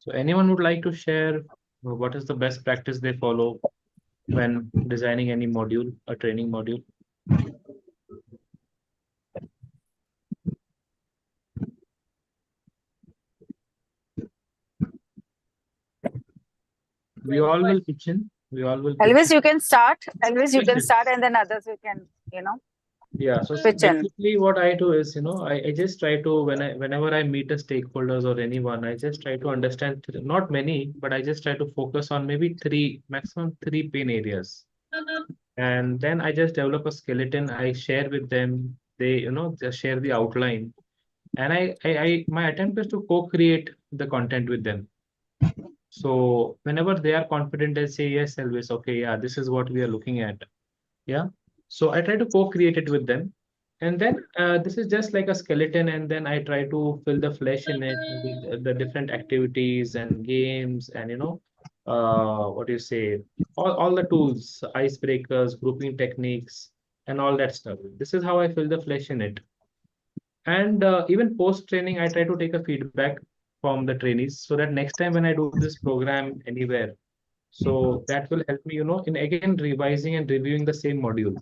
So anyone would like to share what is the best practice they follow when designing any module, a training module? We all will pitch in. We all will pitch Elvis, in. you can start. Elvis, you Yes, can yes. start, and then others you can, Yeah, so pitch in. basically what I do is, I just try to whenever I meet a stakeholders or anyone, I just try to understand not many, but I just try to focus on maybe three, maximum three pain areas. And then I just develop a skeleton. I share with them. They, just share the outline. And my attempt is to co-create the content with them. So whenever they are confident, they say, yes, Elvis, okay, yeah, this is what we are looking at. Yeah. So I try to co-create it with them. And then this is just like a skeleton, and then I try to fill the flesh in it with the different activities and games and what do you say, all the tools, icebreakers, grouping techniques, and all that stuff. This is how I fill the flesh in it. And even post training, I try to take a feedback from the trainees so that next time when I do this program anywhere, so that will help me, in again revising and reviewing the same module.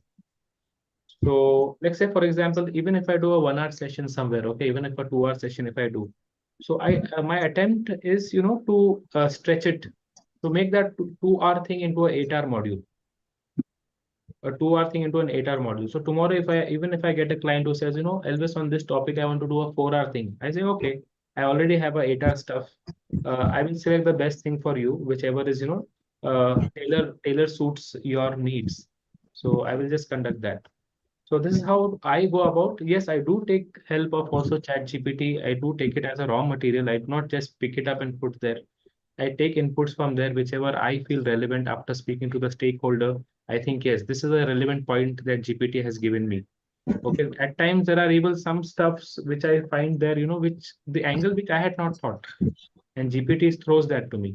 So let's say, for example, even if I do a 1 hour session somewhere, okay, even if a 2 hour session, if I do, so my attempt is, to stretch it to make that 2 hour thing into a 8 hour module, a 2 hour thing into an 8 hour module. So tomorrow, even if I get a client who says, Elvis, on this topic, I want to do a 4 hour thing, I say, okay, I already have a 8 hour stuff. I will select the best thing for you, whichever is, tailor suits your needs. So I will just conduct that. So this is how I go about. Yes, I do take help of also Chat GPT. I do take it as a raw material. I do not just pick it up and put there. I take inputs from there, whichever I feel relevant after speaking to the stakeholder. I think, yes, this is a relevant point that GPT has given me. Okay, at times there are even some stuffs which I find there, which the angle which I had not thought, and GPT throws that to me.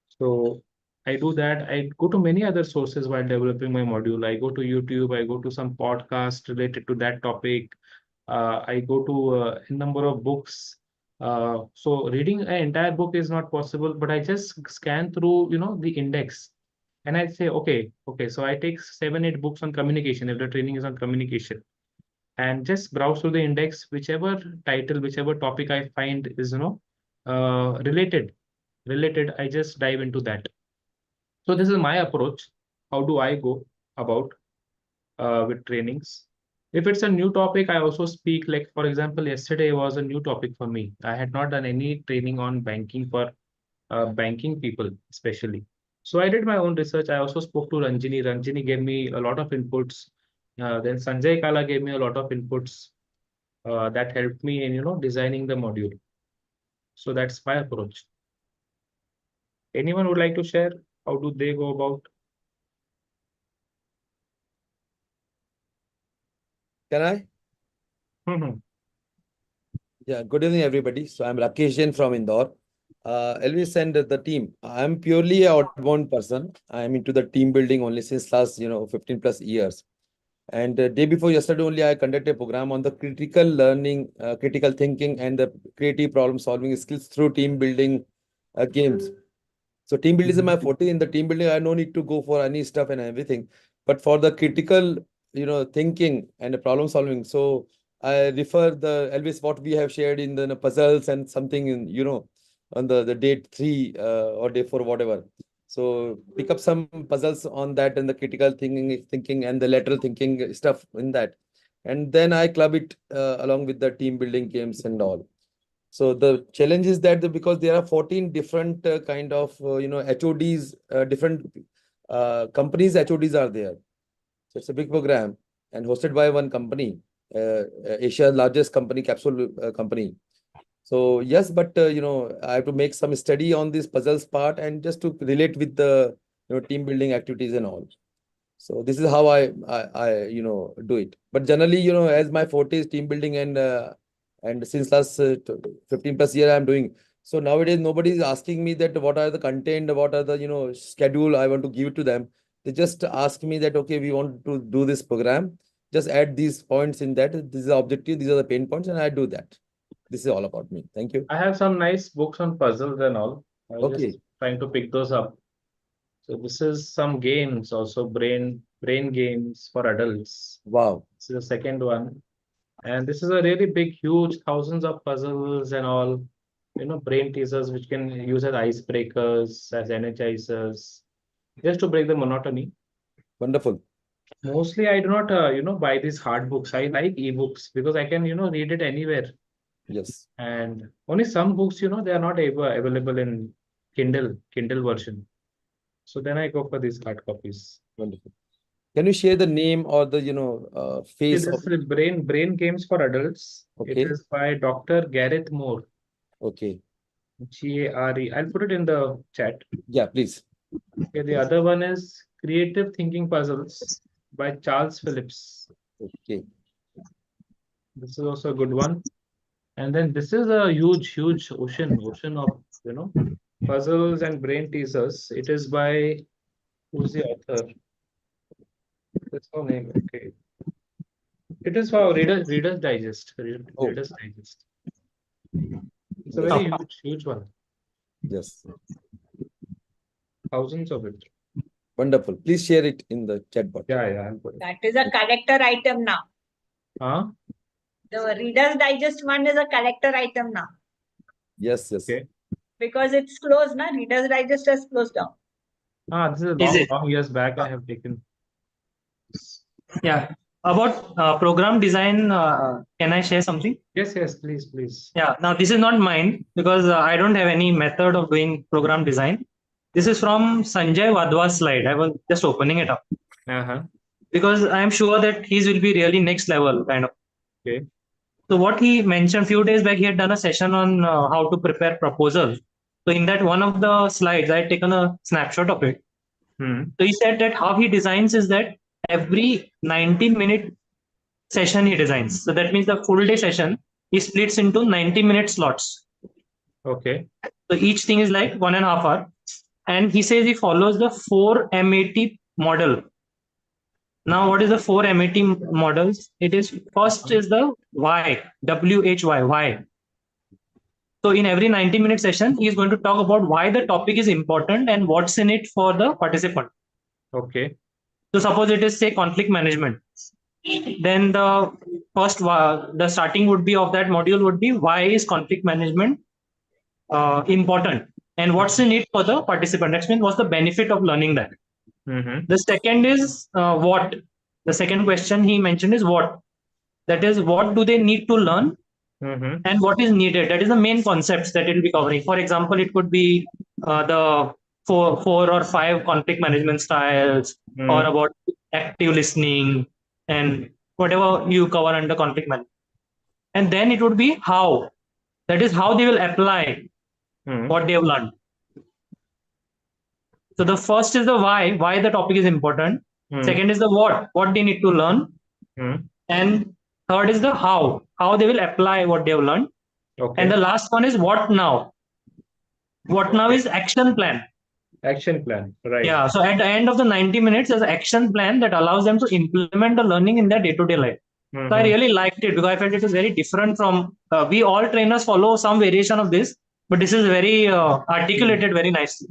So I do that. I go to many other sources while developing my module. I go to YouTube, I go to some podcast related to that topic. I go to a number of books. So reading an entire book is not possible, but I just scan through, the index. And I say, okay, so I take 7, 8 books on communication if the training is on communication, and just browse through the index, whichever title, whichever topic I find is, related, I just dive into that. So this is my approach. How do I go about with trainings? If it's a new topic, I also speak. Like for example, yesterday was a new topic for me. I had not done any training on banking for banking people, especially. So I did my own research. I also spoke to Ranjini. Ranjini gave me a lot of inputs. Then Sanjay Kala gave me a lot of inputs that helped me in designing the module. So that's my approach. Anyone would like to share? How do they go about? Can I? Mhm. Yeah, good evening, everybody. So I'm Rakesh Jain from Indore. Elvis and the team. I'm purely an outbound person. I'm into the team building only since last, 15 plus years. And day before yesterday only, I conducted a program on the critical learning, critical thinking, and the creative problem solving skills through team building games. So team building is my forte. In the team building, I no need to go for any stuff and everything. But for the critical, thinking and the problem solving, so I refer the Elvis what we have shared in the puzzles and something in, on the date 3 or day 4, whatever. So pick up some puzzles on that and the critical thinking and the lateral thinking stuff in that. And then I club it along with the team building games and all. So the challenge is that because there are 14 different kind of HODs, different companies HODs are there. So it's a big program and hosted by one company, Asia's largest company, capsule company. So yes, but I have to make some study on this puzzles part and just to relate with the team building activities and all. So this is how I do it. But generally, as my forte is team building and since last 15 plus year I'm doing. So nowadays nobody is asking me that what are the content, what are the schedule I want to give to them. They just ask me that okay, we want to do this program. Just add these points in that. This is the objective. These are the pain points, and I do that. This is all about me. Thank you. I have some nice books on puzzles and all. I was Okay. just trying to pick those up. So this is some games also, brain games for adults. Wow. This is the second one. And this is a really big, huge, thousands of puzzles and all, brain teasers which can use as icebreakers, as energizers, just to break the monotony. Wonderful. Mostly, I do not, buy these hard books. I like ebooks because I can, read it anywhere. Yes. And only some books, they are not available in Kindle version. So then I go for these hard copies. Wonderful. Can you share the name or the, See, face this of? is Brain Games for Adults. It Okay. is by Dr. Gareth Moore, Okay. Gare. I'll put it in the chat. Yeah, please. Okay, the other one is Creative Thinking Puzzles by Charles Phillips. Okay. This is also a good one. And then this is a huge, huge ocean of, puzzles and brain teasers. It is by, who's the author? That's her name. Okay. It is for Reader's Digest. Oh. Reader's Digest. It's a Yes. very huge, huge one. Yes. Thousands of it. Wonderful. Please share it in the chat box. Yeah, I'll put it. That is a collector item now. Huh? The Reader's Digest one is a collector item now. Yes, yes. Okay. Because it's closed now. Reader's Digest has closed down. This is a Is it? long years back I have taken. Yeah. About program design, can I share something? Yes, please. Yeah. Now, this is not mine because I don't have any method of doing program design. This is from Sanjay Wadhwa's slide. I was just opening it up Uh-huh. because I am sure that his will be really next level kind of. Okay. So what he mentioned few days back, he had done a session on how to prepare proposals. So in that one of the slides, I had taken a snapshot of it. Hmm. So he said that how he designs is that every 90-minute session he designs. So that means the full day session he splits into 90-minute slots. Okay. So each thing is like 1.5 hours. And he says he follows the 4 MAT model. Now, what is the 4 MAT models? It is first is the why, WHY, why. So in every 90-minute session, he is going to talk about why the topic is important and what's in it for the participant. Okay. So suppose it is say conflict management. Then the first, the starting would be of that module would be why is conflict management important and what's in it for the participant. That means what's the benefit of learning that. Mm-hmm. The second is what. The second question he mentioned is what. That is, what do they need to learn Mm-hmm. and what is needed. That is the main concepts that it will be covering. For example, it could be the four or five conflict management styles, or about active listening and whatever you cover under conflict management. And then it would be how. That is how they will apply what they have learned. So the first is the why the topic is important. Second is the what they need to learn. And third is the how they will apply what they have learned. Okay. And the last one is what now. What now is action plan. Action plan, right? Yeah. So at the end of the 90 minutes, there's an action plan that allows them to implement the learning in their day-to-day life. So I really liked it because I felt it was very different from we all trainers follow some variation of this, but this is very articulated very nicely.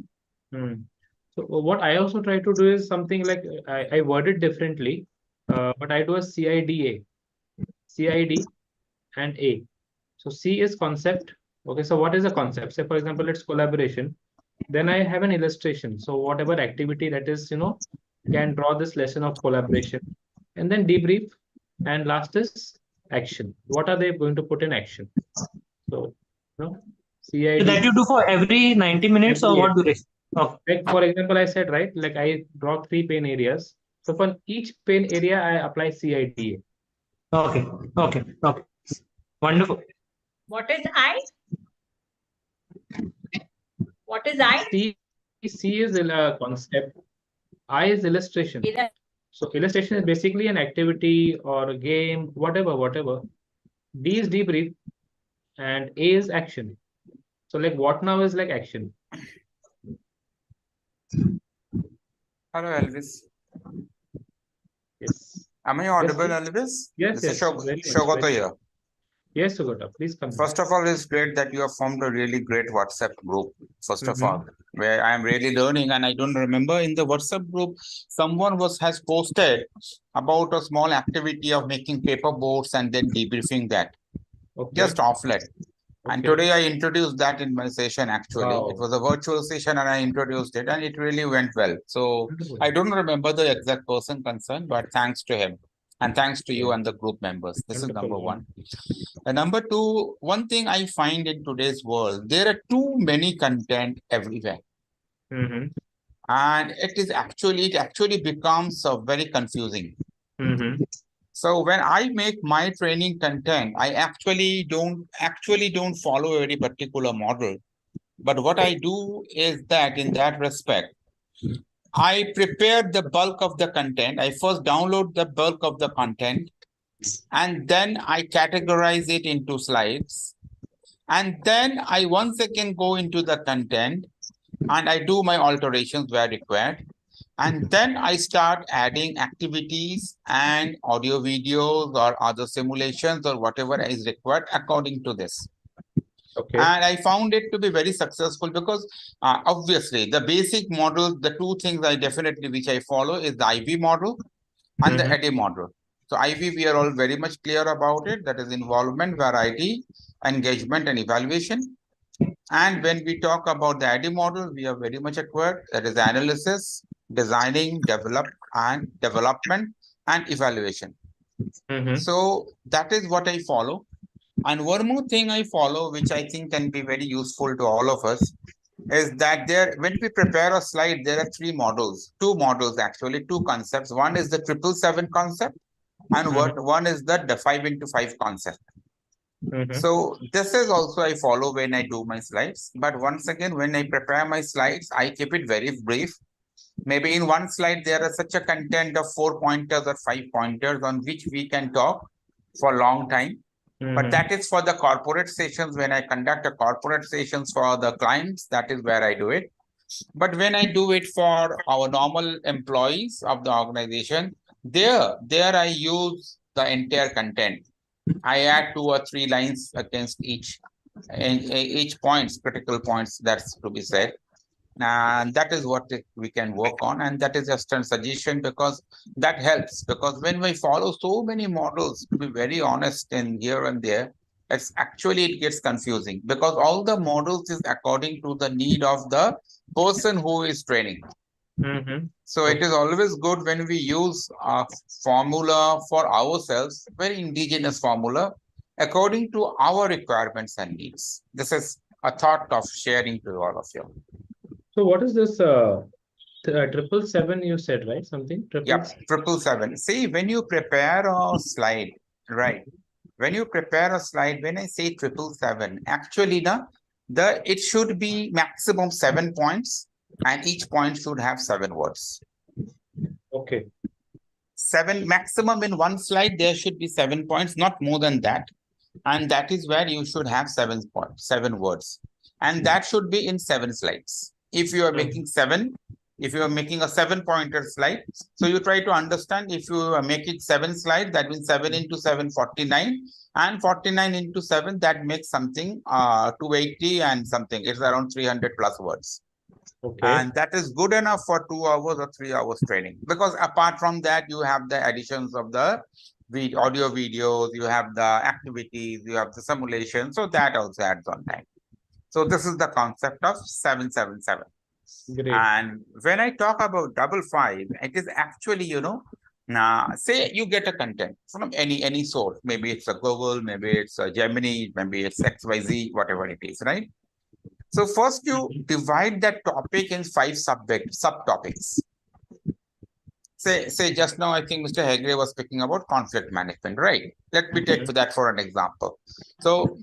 So what I also try to do is something like I word it differently, but I do a CID and A. So C is concept. Okay, so what is a concept? Say for example, it's collaboration. Then I have an illustration. So whatever activity that is, can draw this lesson of collaboration. And then debrief. And last is action. What are they going to put in action? So, CID. So that you do for every 90 minutes or what duration? Okay. Like for example, I said, right, like I draw 3 pain areas. So for each pain area, I apply CIDA. Okay. Wonderful. What is I? What is I? C is a concept. I is illustration. So illustration is basically an activity or a game, whatever. D is debrief and A is action. So like what now is like action. Hello, Elvis. Yes. Am I audible, Yes, Elvis? Yes, This is very much, Shogoto very here. Yes, Sugata, please come. First of all, it's great that you have formed a really great WhatsApp group, first of Mhm. all, where I am really learning. And I don't remember in the WhatsApp group, someone has posted about a small activity of making paper boards and then debriefing that, Okay. just offlet. And Okay. today I introduced that in my session actually. It Wow. was a virtual session and I introduced it and it really went well. So Wonderful. I don't remember the exact person concerned, but thanks to him. And thanks to you Yeah. and the group members. This is Wonderful, number yeah. one. And number two, one thing I find in today's world, there are too many content everywhere. Mhm. And it actually becomes very confusing. Mhm. So when I make my training content, I actually don't follow any particular model. But what I do is that in that respect, I prepare the bulk of the content. I first download the bulk of the content, and then I categorize it into slides. And then I once again go into the content and I do my alterations where required. And then I start adding activities and audio videos or other simulations or whatever is required according to this. Okay. And I found it to be very successful because obviously the basic model, the two things I definitely which I follow is the IV model and the Mhm. AD model. So IV, we are all very much clear about it. That is involvement, variety, engagement, and evaluation. And when we talk about the AD model, we are very much acquired. That is analysis, designing, development, and evaluation. Mhm. So that is what I follow. And one more thing I follow, which I think can be very useful to all of us, is that when we prepare a slide, there are two models actually, two concepts. One is the 777 concept, and one is the 5x5 concept. Mhm. So this is also I follow when I do my slides. But once again, when I prepare my slides, I keep it very brief. Maybe in one slide, there is such a content of 4 pointers or 5 pointers on which we can talk for a long time. But Mhm. that is for the corporate sessions. When I conduct a corporate sessions for the clients, that is where I do it. But when I do it for our normal employees of the organization, there I use the entire content. I add 2 or 3 lines against each points, critical points that's to be said. And that is what we can work on. And that is just a suggestion because that helps. Because when we follow so many models, to be very honest, in here and there, it gets confusing because all the models is according to the need of the person who is training. Mhm. So it is always good when we use a formula for ourselves, very indigenous formula, according to our requirements and needs. This is a thought of sharing to all of you. So what is this 777 you said, right? Something Yep, 777. See, when you prepare a slide, right? When you prepare a slide, when I say 777, actually it should be maximum 7 points, and each point should have 7 words. Okay. 7 maximum in one slide, there should be 7 points, not more than that. And that is where you should have 7 words. And that should be in 7 slides. If you are making 7, if you are making a 7-pointer slide, so you try to understand if you are making 7 slides, that means 7 into 7, 49, and 49 into 7, that makes something 280 and something. It's around 300 plus words. Okay. And that is good enough for 2 hours or 3 hours training. Because apart from that, you have the additions of the audio videos, you have the activities, you have the simulation. So that also adds on time. So this is the concept of 777. Great. And when I talk about 555, it is actually, say you get a content from any source. Maybe it's a Google, maybe it's a Gemini, maybe it's XYZ, whatever it is, right? So first you divide that topic in 5 subtopics. Say just now, I think Mr. Hegre was speaking about conflict management, right? Let me take that for an example. So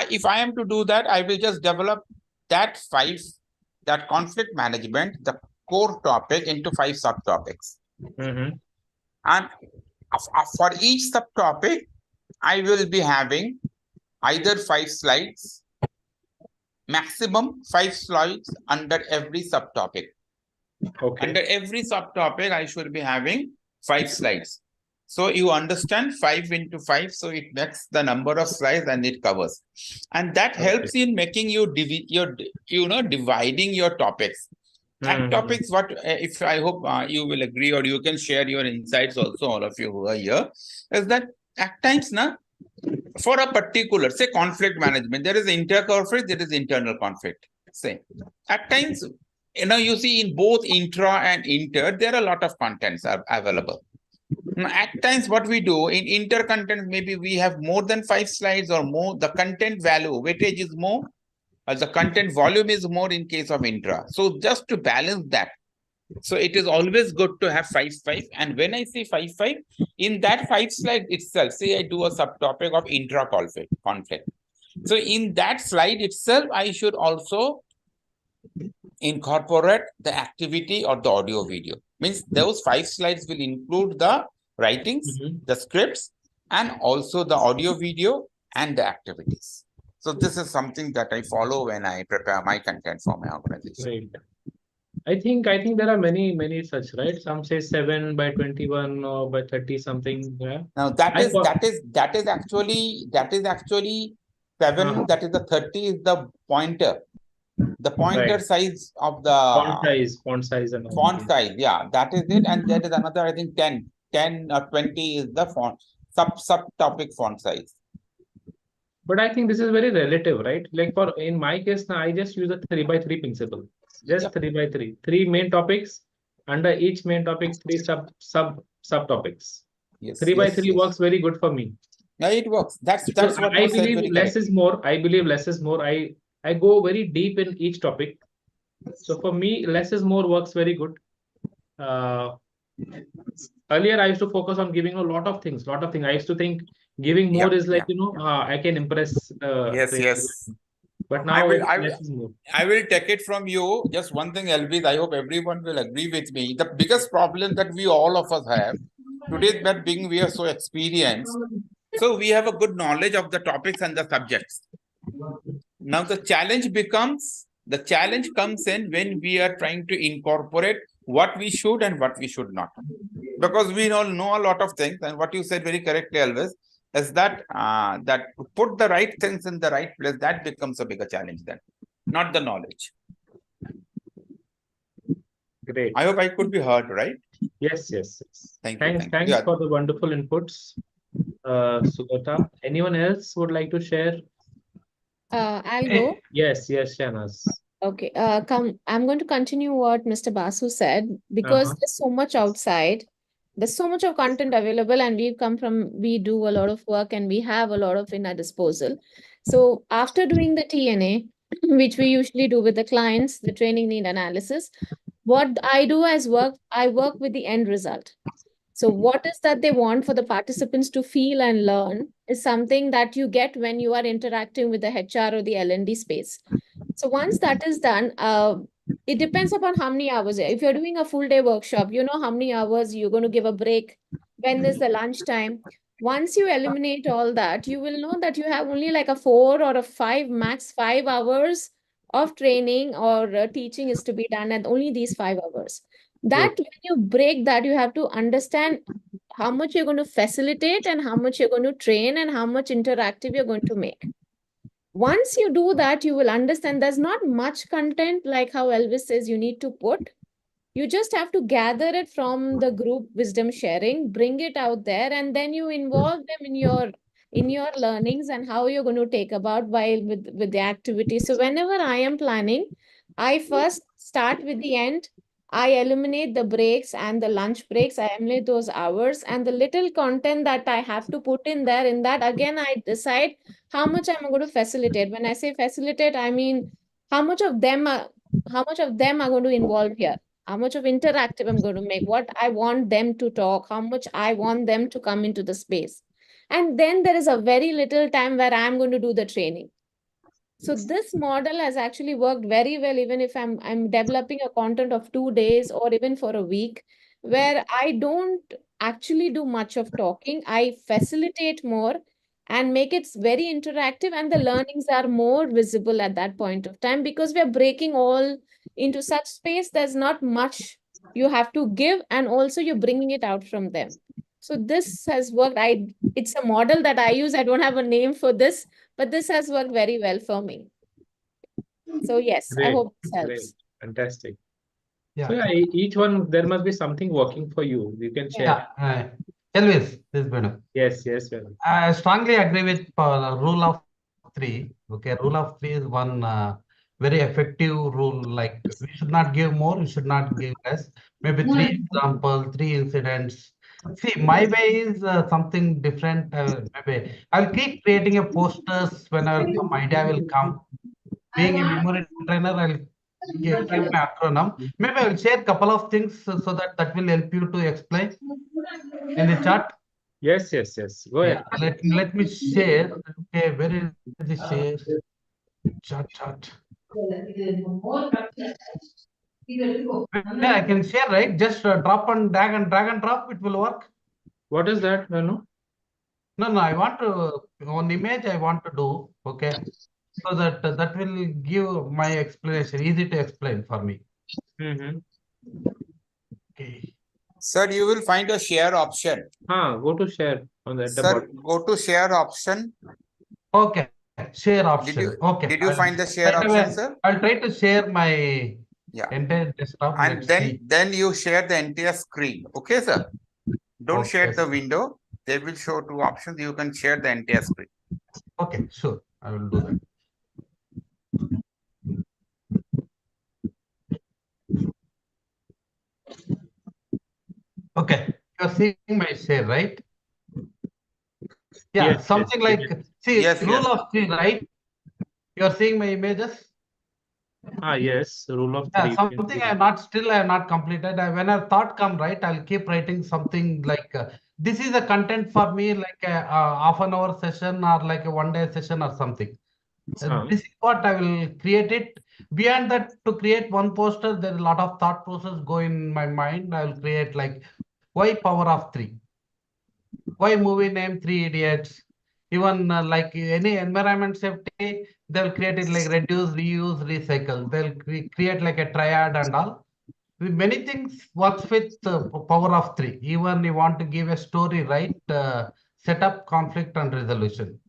if I am to do that, I will just develop that conflict management, the core topic, into 5 subtopics. And for each subtopic, I will be having either 5 slides, maximum 5 slides under every subtopic. Okay. Under every subtopic, I should be having 5 slides. So you understand 5 into 5, so it makes the number of slides and it covers. And that helps in making you dividing your topics. And topics, what if I hope you will agree, or you can share your insights also, all of you who are here, is that at times for a particular, say, conflict management, there is inter-conflict, there is internal conflict. Say, at times, you see in both intra and inter, there are a lot of contents are available. At times, what we do in inter content, maybe we have more than 5 slides or more. The content value, weightage is more, the content volume is more in case of intra. So just to balance that, so it is always good to have 5-5. And when I say 5-5, in that 5 slide itself, say I do a subtopic of intra conflict. So in that slide itself, I should also incorporate the activity or the audio video. Means those 5 slides will include the writings, the scripts, and also the audio video and the activities. So this is something that I follow when I prepare my content for my organization. Great. I think there are many such, right? Some say 7 by 21 or by 30 something. Yeah. Now that is actually 7. That is the 30 is the pointer. The pointer size of the font size and all. Font size, yeah, that is it. And there is another, I think 10 or 20 is the font subtopic font size. But I think this is very relative, right? Like in my case now, I just use a 3 by 3 principle. Just 3 by 3. 3 main topics. Under each main topic, 3 subtopics. Yes. 3 by 3 works very good for me. Yeah, it works. That's what I believe less is more. I believe less is more. I go very deep in each topic. So for me, less is more works very good. Earlier, I used to focus on giving a lot of things. I used to think giving more is like, I can impress. Yes. But now less is more. I will take it from you. Just one thing, Elvis, I hope everyone will agree with me. The biggest problem that we all of us have today, that being we are so experienced, so we have a good knowledge of the topics and the subjects. Now the challenge comes in when we are trying to incorporate what we should and what we should not. Because we all know a lot of things, and what you said very correctly, Elvis, is that that to put the right things in the right place, that becomes a bigger challenge then, not the knowledge. Great. I hope I could be heard, right? Yes. Thank you. Thanks for the wonderful inputs, Sugata. Anyone else would like to share? I'll go. Yes, Shahnaz. Okay. I'm going to continue what Mr. Basu said, because there's so much outside. There's so much of content available, and we do a lot of work and we have a lot of in our disposal. So after doing the TNA, which we usually do with the clients, the training need analysis, what I do I work with the end result. So what is that they want for the participants to feel and learn is something that you get when you are interacting with the HR or the L&D space. So once that is done, it depends upon how many hours. If you're doing a full day workshop, you know how many hours you're going to give a break, when there's the lunch time. Once you eliminate all that, you will know that you have only like a 4 or a 5, max 5 hours of training or teaching is to be done, and only these 5 hours. That when you break that, you have to understand how much you're going to facilitate and how much you're going to train and how much interactive you're going to make. Once you do that, you will understand there's not much content like how Elvis says you need to put. You just have to gather it from the group wisdom sharing, bring it out there, and then you involve them in your learnings and how you're going to take about while with the activity. So whenever I am planning, I first start with the end. I eliminate the breaks and the lunch breaks. I eliminate those hours and the little content that I have to put in there. In that, again, I decide how much I'm going to facilitate. When I say facilitate, I mean how much of them are going to involve here. How much of interactive I'm going to make, what I want them to talk, how much I want them to come into the space. And then there is a very little time where I'm going to do the training. So this model has actually worked very well, even if I'm developing a content of 2 days or even for a week, where I don't actually do much of talking. I facilitate more and make it very interactive, and the learnings are more visible at that point of time, because we are breaking all into such space. There's not much you have to give, and also you're bringing it out from them. So this has worked. It's a model that I use. I don't have a name for this, but this has worked very well for me. So yes, I Great, hope this great, helps. fantastic. So Yeah. yeah, each one there must be something working for you. You can share. Yeah. Elvis, this is better. Yes, yes, well. I strongly agree with the rule of three. Okay, rule of three is one very effective rule. Like we should not give more, we should not give less. Maybe three examples, three incidents. See, my way is something different. Maybe I'll keep creating a posters whenever some idea will come. Being a memory trainer, I'll keep my acronym. Maybe I'll share a couple of things so that will help you to explain in the chat. Yes, yes, yes. Go Yeah, ahead. let me share. Okay, where is the share? Chat. Yeah, I can share, right? Just drag and drop. It will work. What is that, Manu? No. I want to one image. I want to do. Okay, so that will give my explanation easy to explain for me. Mm-hmm. Okay. Sir, you will find a share option. Go to share on the Sir, bottom. go to share option. Okay, share option. Okay. Did you find the share option, sir? I'll try to share my Yeah. entire desktop. And Let's see. then you share the entire screen. Okay, sir. Don't Okay, share the sir. window. They will show two options. You can share the entire screen. Okay, sure. I will do that. Okay, you're seeing my share, right? Yeah, Yes, something yes, like, see, Yes, rule yes. of three, right? You're seeing my images? yes, rule of Yeah, three. something I have not completed. When a thought come, right, I'll keep writing something like, this is a content for me, like a half an hour session or like a 1 day session or something. This is what I will create it. Beyond that, to create one poster, there is a lot of thought process go in my mind. I will create like, why power of three? Why movie name Three Idiots? Even like any environment safety, they'll create it like reduce, reuse, recycle. They'll create like a triad and all. Many things works with power of three. Even you want to give a story, right? Setup, conflict, and resolution.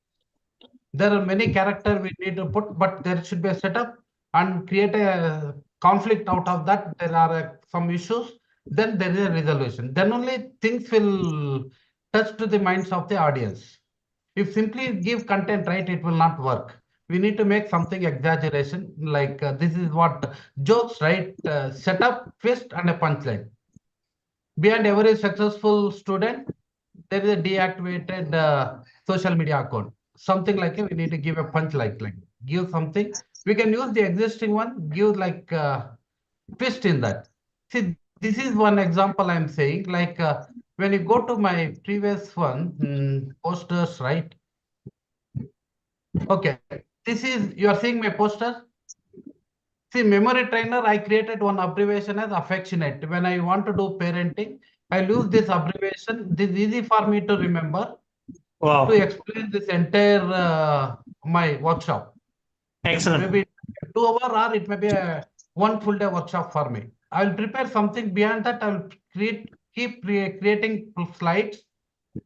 There are many characters we need to put, but there should be a setup and create a conflict out of that. There are some issues. Then there is a resolution. Then only things will touch to the minds of the audience. If simply give content, right, it will not work. We need to make something exaggeration, like this is what jokes, right? Setup, twist, and a punchline. Behind every successful student, there is a deactivated social media account. Something like we need to give a punch like give something. We can use the existing one, give like twist in that. See, this is one example I'm saying. Like when you go to my previous one, posters, right? Okay, this is you are seeing my poster. See, memory trainer, I created one abbreviation as affectionate. When I want to do parenting, I use this abbreviation. This is easy for me to remember Wow. to explain this entire my workshop. Excellent. Maybe 2 hours or it may be a 1 full day workshop for me. I will prepare something beyond that. I will keep creating slides,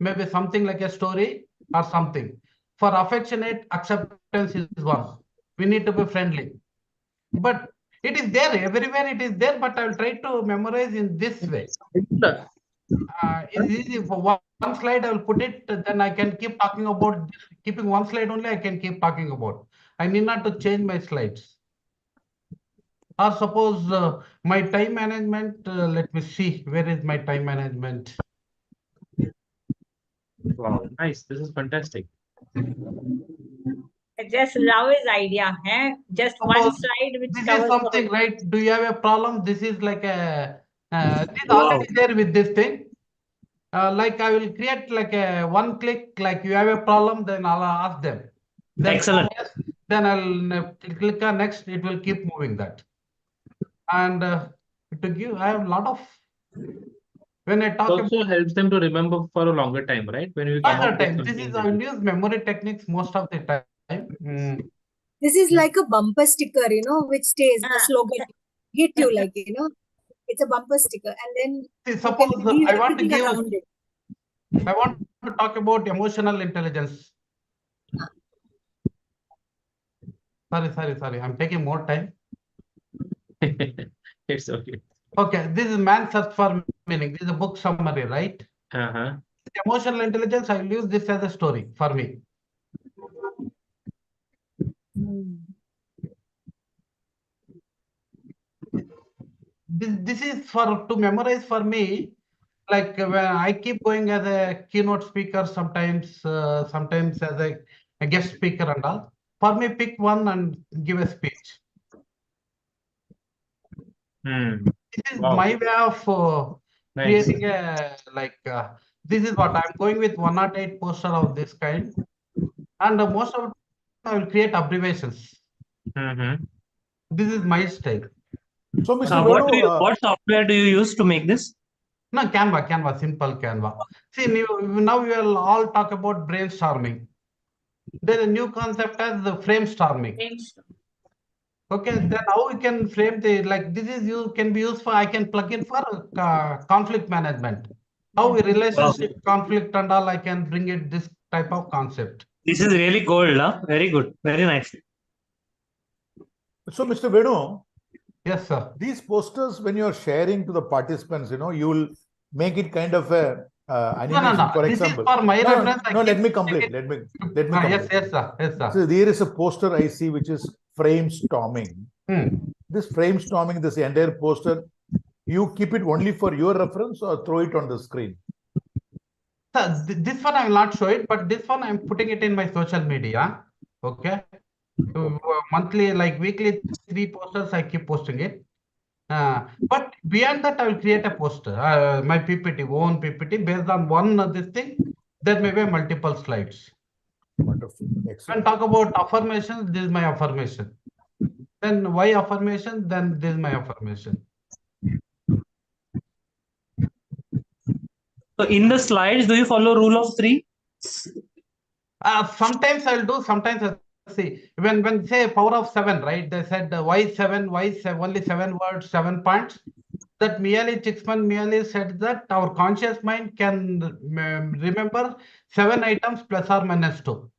maybe something like a story or something. For affectionate, acceptance is one. We need to be friendly. But it is there everywhere. It is there, but I will try to memorize in this way. It's easy for one slide. I will put it. Then I can keep talking about keeping one slide only. I can keep talking about. I need not to change my slides. Or suppose my time management. Let me see. Where is my time management? Wow, nice. This is fantastic. I just love his idea. Just one Suppose slide which this is covers the something, whole. right? Do you have a problem? This is like a. It is Wow. already there with this thing. Like I will create like a one click, like you have a problem, then I'll ask them. Then Excellent. yes, then I'll click on next, it will keep moving that. And to give, I have a lot of, when I It talk about also helps them to remember for a longer time, right? When you come other up with time, this something is, I will new. use memory techniques most of the time. This is like a bumper sticker, which stays the slogan. Hit you like, it's a bumper sticker. And then See, you can suppose weave I want to everything give, around it. I want to talk about emotional intelligence. Sorry. I'm taking more time. It's okay. Okay, this is Man's Search for Meaning. This is a book summary, right? Uh-huh. Emotional intelligence, I will use this as a story for me. This is for to memorize for me. Like when I keep going as a keynote speaker, sometimes as a guest speaker and all. For me, pick one and give a speech. Hmm. This is Wow. my way of Nice. creating this is what I'm going with 108 poster of this kind, and most of I will create abbreviations. Mm-hmm. This is my style. So, Mr. Venu, what software do you use to make this? No, Canva, simple Canva. See, now we will all talk about brainstorming. There's a new concept as the frame storming. Okay, then how we can frame this is can be used for, I can plug in for conflict management. How we relationship conflict and all, I can bring it this type of concept. This is really gold, huh? Very good. Very nice. so Mr. Venu, Yes, sir. these posters, when you're sharing to the participants, you will make it kind of a animation, No. for This example. is for my reference. Let me complete. Let me complete. Yes, sir. So there is a poster I see which is frame storming. This frame storming, this entire poster, you keep it only for your reference or throw it on the screen? Sir, this one I will not show it, but this one I'm putting it in my social media. Okay. Monthly, like weekly, 3 posters I keep posting it. But beyond that, I will create a poster, my PPT, own PPT based on one this thing. There may be multiple slides. Wonderful. Excellent. When talk about affirmations, this is my affirmation. Then why affirmation? Then this is my affirmation. So in the slides, do you follow rule of 3? Sometimes I'll do, sometimes I'll see. When say power of 7, right? They said why 7, only 7 words, 7 points. That Chicksman merely said that our conscious mind can remember 7 items plus or minus 2.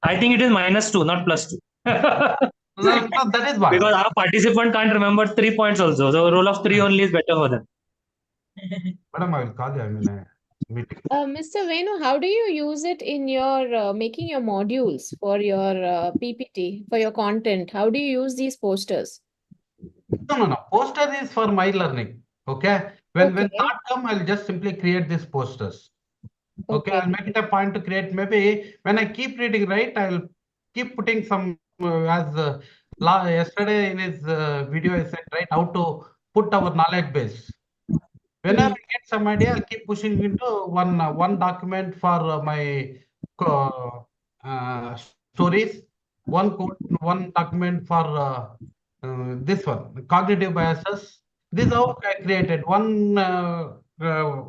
I think it is -2, not +2. No, that is one. Because our participant can't remember 3 points also. So rule of 3 only is better for them. Madam, I will call you. I'm in a meeting. Mr. Venu, how do you use it in your making your modules for your PPT, for your content? How do you use these posters? No. Poster is for my learning. Okay. When Okay. thought come, I'll just simply create these posters. Okay. Okay. I'll make it a point to create. Maybe when I keep reading, right, I'll keep putting some yesterday in his video, I said, right, how to put our knowledge base. Whenever I get some idea, I'll keep pushing into one document for my stories, one document for this one, cognitive biases. This is how I created one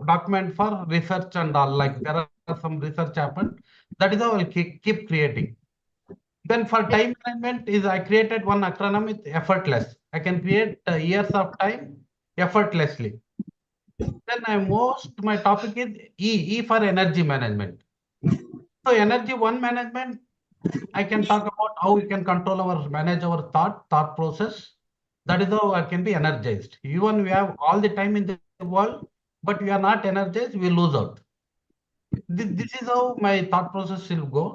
document for research and all. Like there are some research happened. That is how I'll keep creating. Then for time management is I created one acronym with effortless. I can create years of time effortlessly. Then my topic is E for energy management. So energy one management, I can talk about how we can manage our thought process. That is how I can be energized. Even we have all the time in the world, but we are not energized, we lose out. This is how my thought process will go.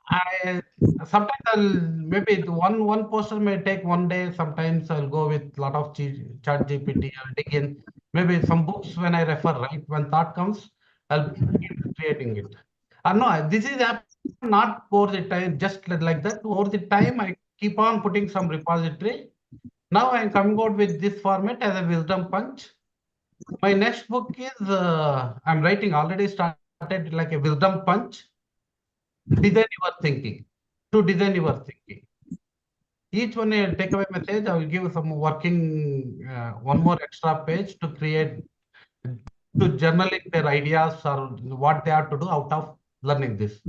I sometimes maybe one poster may take 1 day. Sometimes I'll go with lot of chat GPT. I'll dig in maybe some books when I refer. Right when thought comes, I'll keep creating it. No, this is not over the time just like that. Over the time, I keep on putting some repository. Now I'm coming out with this format as a wisdom punch. My next book is I'm writing already started like a wisdom punch. Design your thinking. To design your thinking. Each one a takeaway message. I will give some working one more extra page to create to journaling their ideas or what they have to do out of learning this.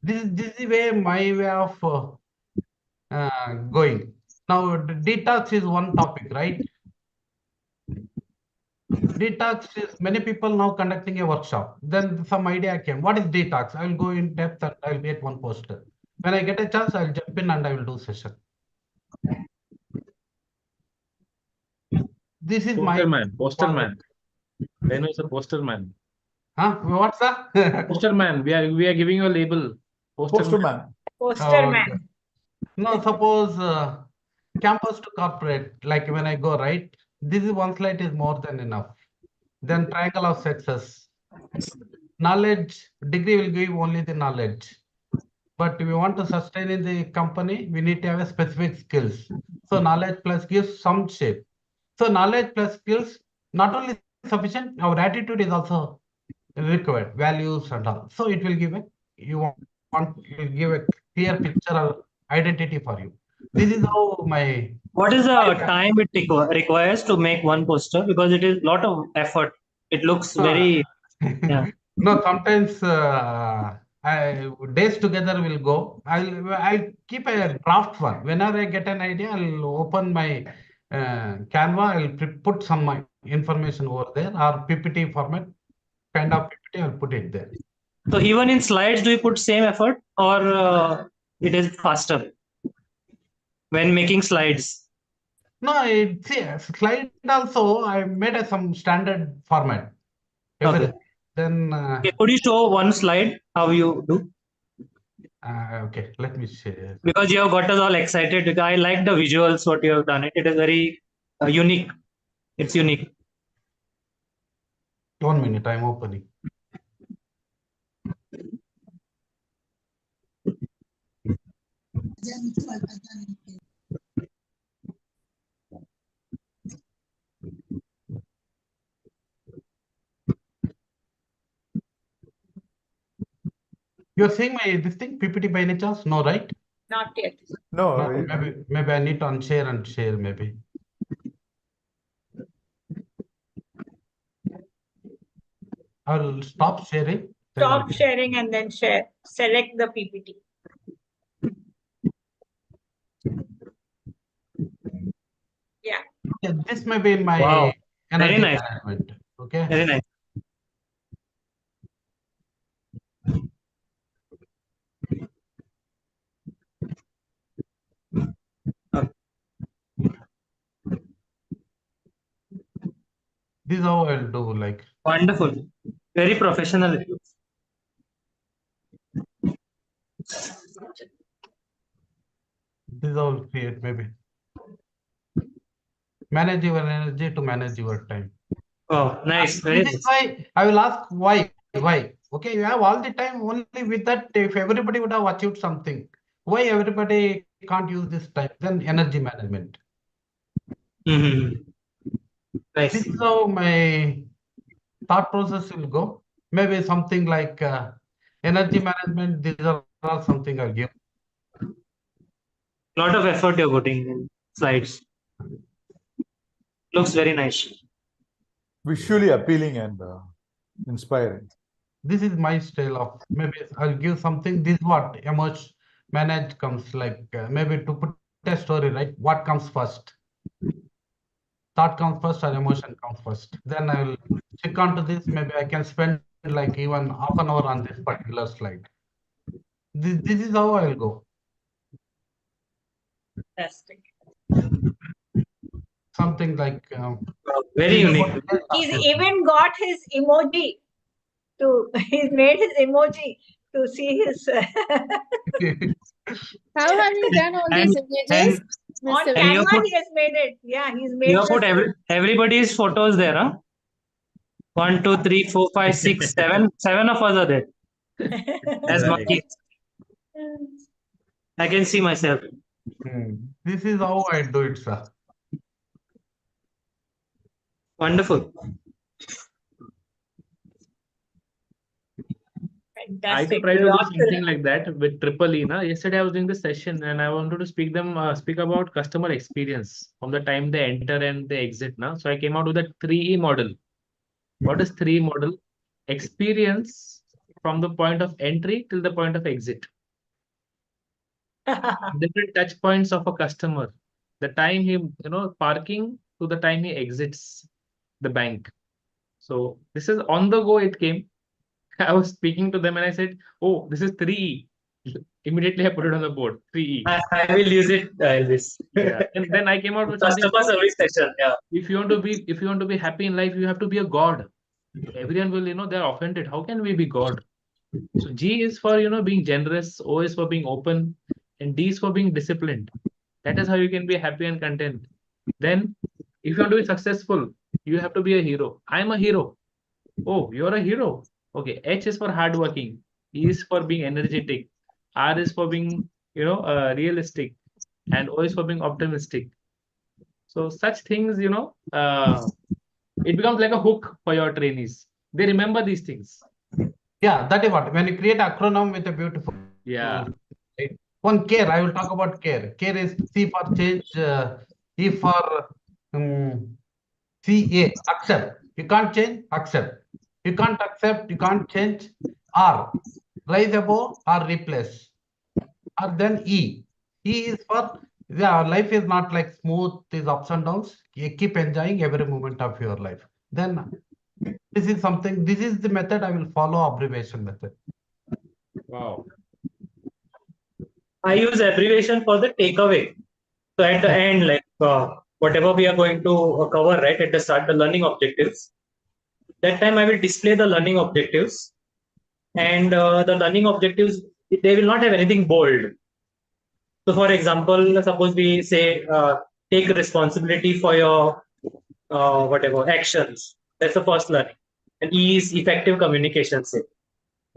This is the way my way of going. Now detox is one topic, right? Detox is many people now conducting a workshop. Then some idea came. What is detox? I will go in depth and I will get one poster. When I get a chance, I will jump in and I will do session. This is my Poster man. When is a poster man? Huh? What's that? Poster man. We are giving you a label. Poster man. Poster Oh, man. okay. No, suppose campus to corporate, like when I go, right? This is one slide is more than enough. Then triangle of success. Knowledge, degree will give only the knowledge. But if we want to sustain in the company, we need to have a specific skills. So knowledge plus gives some shape. So knowledge plus skills, not only sufficient, our attitude is also required, values and all. So it will give a, you will give a clear picture or identity for you. This is how my. What is the time it requires to make one poster? Because it is a lot of effort. It looks very, yeah. No, sometimes days together will go. I'll keep a draft one. Whenever I get an idea, I'll open my Canva. I'll put some information over there, or PPT format kind of PPT. I'll put it there. So even in slides, do you put same effort, or it is faster when making slides? No, see, slide also I made some standard format. Okay. Then Okay, could you show one slide how you do? okay, let me share. Because you have got us all excited. Because I like the visuals what you have done. It is very unique. It's unique. 1 minute, I'm opening. You're seeing my this thing PPT by any chance? No, right? Not yet. No, Maybe I need to unshare and share maybe. I'll stop sharing. then I'll Stop sharing and then share. Select the PPT. Yeah. Okay, this may be my Wow. energy Very nice. management. Okay. Very nice. This is how I'll do like. Wonderful. Very professional. This is how I'll create maybe. Manage your energy to manage your time. Oh, nice. Very This is nice. why I will ask why. Why? Okay, you have all the time only with that. If everybody would have achieved something, why everybody can't use this time? Then energy management. Mm-hmm. Nice. This is how my thought process will go. Maybe something like energy management. These are all something I'll give. Lot of effort you're putting in slides. Looks very nice. visually appealing and inspiring. This is my style of maybe I'll give something. This is what emerge manage comes like maybe to put a story, right? What comes first? Thought comes first or emotion comes first? Then I will stick on to this. Maybe I can spend like even half an hour on this particular slide. This is how I'll go. Fantastic. Something like Very unique. He's even got his emoji he's made his emoji to see his How have you done all these images? on Mr. And you Canva put- he has made it. Yeah, he's made You have put the- everybody's photos there, huh? 1, 2, 3, 4, 5, 6, 7. 7 of us are there. As Right. monkeys. I can see myself. This is how I do it, sir. Wonderful. I could Fantastic. try to We do ought something like that with Triple E. Na? Yesterday I was doing the session and I wanted to speak about customer experience from the time they enter and they exit. Na? So I came out with a 3E model. What is 3E model? Experience from the point of entry till the point of exit. Different touch points of a customer. The time he, parking to the time he exits the bank. So this is on the go, it came. I was speaking to them and I said, oh, this is 3E. Immediately I put it on the board, 3E. I will use it, Elvis. Yeah. And then I came out with something. Customer service session. Yeah. If you want to be happy in life, you have to be a god. Everyone will, they're offended. How can we be god? So G is for, being generous, O is for being open, and D is for being disciplined. That is how you can be happy and content. Then, if you want to be successful, you have to be a hero. I'm a hero. Oh, you're a hero. Okay. H is for hardworking. E is for being energetic. R is for being, realistic. And O is for being optimistic. So such things, it becomes like a hook for your trainees. They remember these things. Yeah, that is what. When you create acronym with a beautiful. Yeah. Right. One care, I will talk about care. Care is C for change, E for CA, accept. You can't change, accept. You can't accept, you can't change. R, rise above or replace. Or then E. E is for, yeah, life is not like smooth, these ups and downs. You keep enjoying every moment of your life. Then this is something, this is the method I will follow, abbreviation method. Wow. I use abbreviation for the takeaway. So at the end, like whatever we are going to cover, right, at the start, the learning objectives. That time I will display the learning objectives. And the learning objectives, they will not have anything bold. So for example, suppose we say, take responsibility for your whatever actions. That's the first learning. And E is effective communication, say.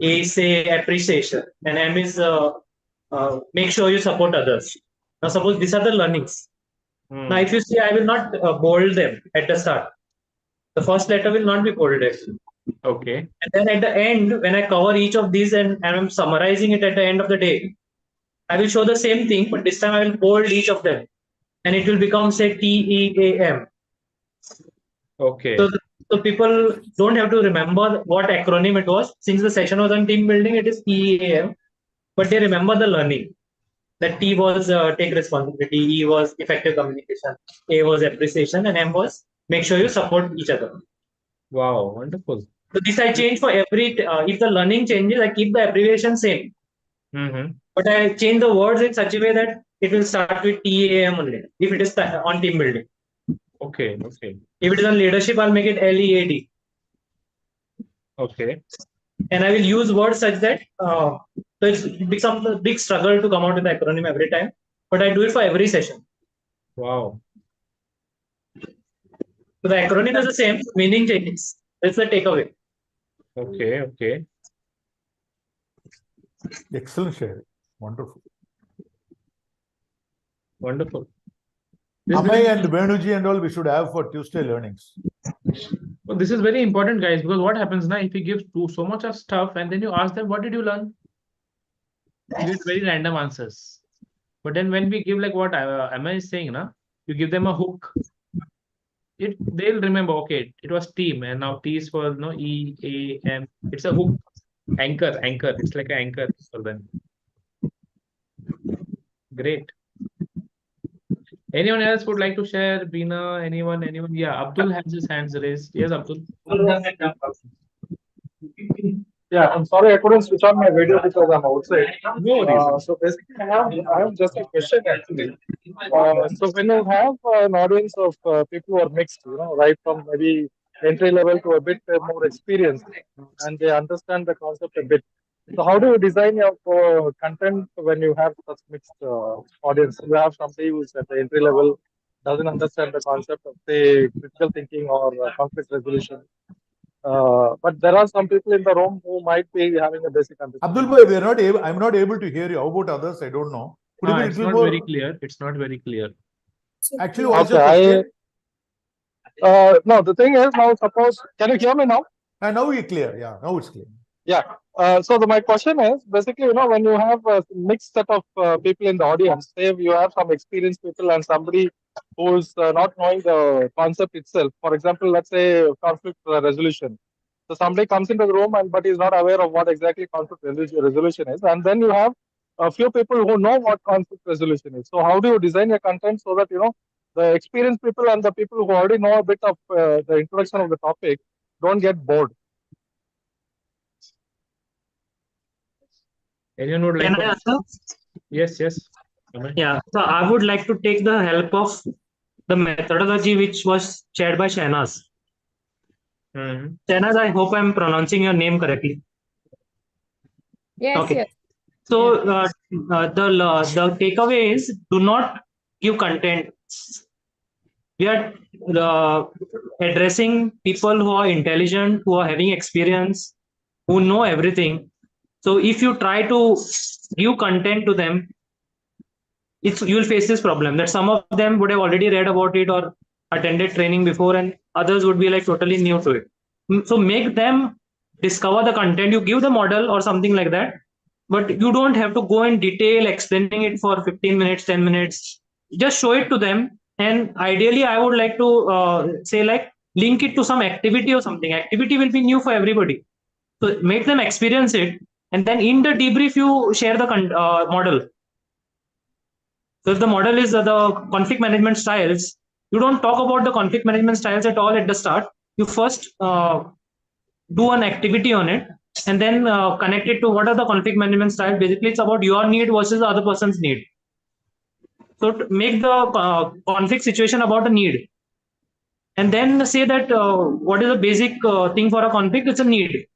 A is say appreciation. And M is make sure you support others. Now suppose these are the learnings. Now if you see, I will not bold them at the start. The first letter will not be bolded. Okay. And then at the end, when I cover each of these and I'm summarizing it at the end of the day, I will show the same thing, but this time I will bold each of them. And it will become, say, TEAM. Okay. So people don't have to remember what acronym it was. Since the session was on team building, it is TEAM. But they remember the learning. That T was take responsibility, E was effective communication, A was appreciation, and M was make sure you support each other. Wow, wonderful. So this I change for every, if the learning changes, I keep the abbreviation same. But I change the words in such a way that it will start with TEAM only, if it is on team building. Okay, okay. If it is on leadership, I'll make it LEAD. Okay. And I will use words such that, so it becomes a big struggle to come out with the acronym every time, but I do it for every session. Wow. So the acronym is the same, meaning changes. That's the takeaway. Okay, okay. Excellent sharing. Wonderful. Wonderful. Amay and Venuji and all we should have for Tuesday learnings. Well, this is very important, guys, because what happens now if you give so much of stuff and then you ask them, what did you learn? You get very random answers. But then when we give like what Amay is saying, na, you give them a hook. They'll remember, okay, it was team, and now T is for E, A, M. It's a hook. Anchor. It's like an anchor for them. Great. Anyone else would like to share? Bina, anyone? Yeah, Abdul has his hands raised. Yes, Abdul. Yeah, I'm sorry I couldn't switch on my video because I'm outside. No worries. So basically, I have just a question actually. So when you have an audience of people who are mixed, right from maybe entry level to a bit more experienced, and they understand the concept a bit. So how do you design your content when you have such mixed audience? You have somebody who's at the entry level, doesn't understand the concept of say critical thinking or conflict resolution. But there are some people in the room who might be having a basic understanding. Abdul bhai, I'm not able to hear you. How about others? I don't know. Could you be a It's little not more? very clear. It's not very clear. Actually, what's your question? No, the thing is now suppose, can you hear me now? Now we're clear. Yeah, now it's clear. Yeah. So my question is basically, when you have a mixed set of people in the audience, say you have some experienced people and somebody who's not knowing the concept itself. For example, let's say conflict resolution. So somebody comes into the room but is not aware of what exactly conflict resolution is. And then you have a few people who know what conflict resolution is. So how do you design your content so that, the experienced people and the people who already know a bit of the introduction of the topic, they can understand the concept, and they can, use it in a don't get bored. Anyone would like Can to I answer? answer? Yes, yes. Comment. Yeah, so I would like to take the help of the methodology which was shared by Shahnaz. Mhm. Shahnaz, I hope I'm pronouncing your name correctly. Yes, Okay. yes. So the takeaway is do not give content. We are addressing people who are intelligent, who are having experience, who know everything. So if you try to give content to them, you'll face this problem that some of them would have already read about it or attended training before, and others would be like totally new to it. So make them discover the content. You give the model or something like that, but you don't have to go in detail explaining it for 15 minutes, 10 minutes. Just show it to them. And ideally, I would like to say like link it to some activity or something. Activity will be new for everybody. So make them experience it. And then in the debrief, you share the model. So if the model is the conflict management styles, you don't talk about the conflict management styles at all at the start. You first do an activity on it and then connect it to what are the conflict management styles. Basically, it's about your need versus the other person's need. So to make the conflict situation about a need, and then say that what is the basic thing for a conflict? It's a need,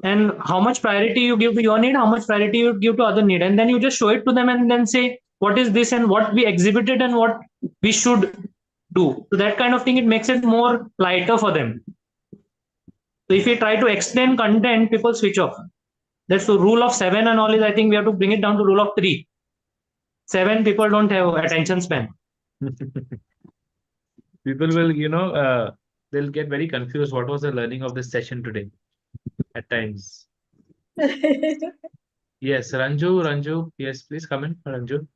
and how much priority you give to your need, how much priority you give to other need, and then you just show it to them and then say what is this and what we exhibited and what we should do. So that kind of thing, it makes it more lighter for them. So if we try to explain content, people switch off. That's the rule of 7 and all is, I think we have to bring it down to rule of 3. 7, people don't have attention span. People will, they'll get very confused. What was the learning of this session today? At times. Yes, Ranju, yes, please come in, Ranju.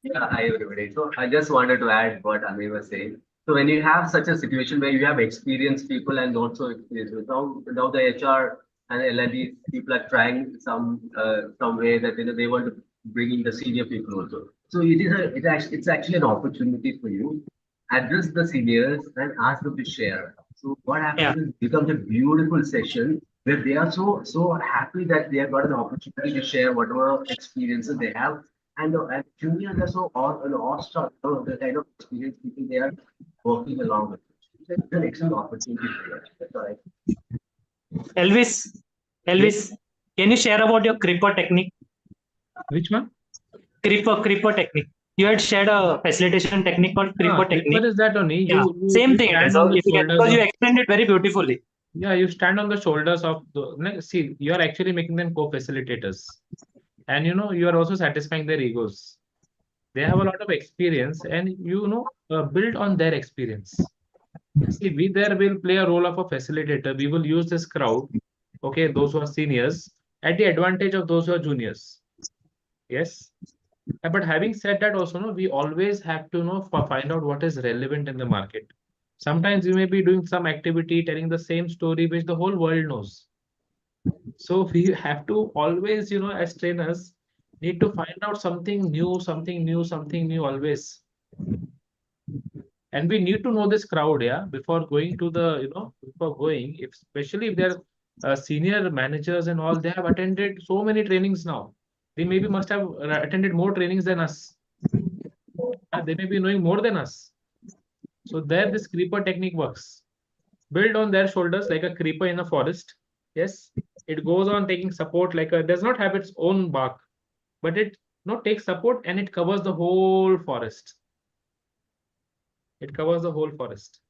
Yeah, hi everybody. So I just wanted to add what Amir was saying. So when you have such a situation where you have experienced people and not so experienced, now the HR and L&D people are trying some way that they want to bring in the senior people also. So it's actually an opportunity for you. Address the seniors and ask them to share. So what happens is it becomes a beautiful session where they are so happy that they have got an opportunity to share whatever experiences they have. And juniors are so awestruck of the kind of experience people they are working along with. It's an excellent opportunity for you. That's all right. Elvis, can you share about your creeper technique? Which one? Creeper technique. You had shared a facilitation technique called creeper technique. Creeper is that only? Yeah, same thing. So because you explained it very beautifully. Yeah, you stand on the shoulders of the. See, you are actually making them co-facilitators, and you are also satisfying their egos. They have a lot of experience, and build on their experience. See, we there will play a role of a facilitator. We will use this crowd, okay, those who are seniors, at the advantage of those who are juniors. Yes. But having said that, also, we always have to find out what is relevant in the market. Sometimes you may be doing some activity telling the same story which the whole world knows. So we have to always, as trainers, need to find out something new, always. And we need to know this crowd, yeah, before going to the, especially if they're senior managers and all, they have attended so many trainings now. They maybe must have attended more trainings than us. They may be knowing more than us. So there, this creeper technique works. Build on their shoulders like a creeper in a forest. Yes, it goes on taking support does not have its own bark, but it takes support and it covers the whole forest. It covers the whole forest.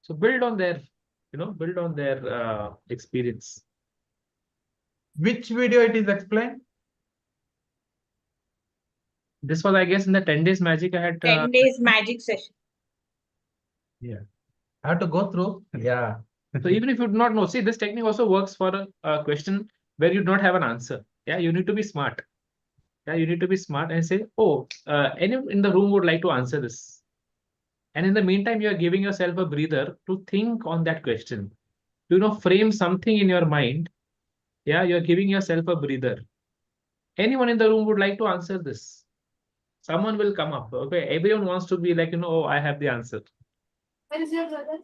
So build on their, experience. Which video it is explained? This was, I guess, in the 10 days magic I had. 10 days magic session. Yeah. I have to go through. Yeah. So even if you do not know, see, this technique also works for a question where you don't have an answer. Yeah, you need to be smart. Yeah, you need to be smart and say, oh, anyone in the room would like to answer this. And in the meantime, you are giving yourself a breather to think on that question. Frame something in your mind. Yeah, you're giving yourself a breather. Anyone in the room would like to answer this. Someone will come up. Okay, everyone wants to be like, oh, I have the answer. Where is your brother?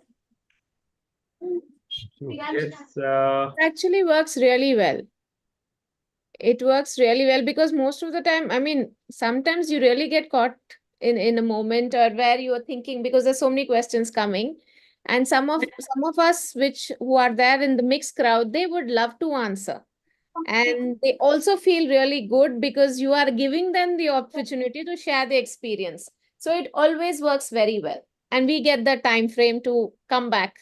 Yes, Actually works really well. It works really well because most of the time, I mean, sometimes you really get caught in a moment or where you are thinking because there's so many questions coming. And some of us which who are there in the mixed crowd, they would love to answer. And they also feel really good because you are giving them the opportunity to share the experience. So it always works very well. And we get the time frame to come back.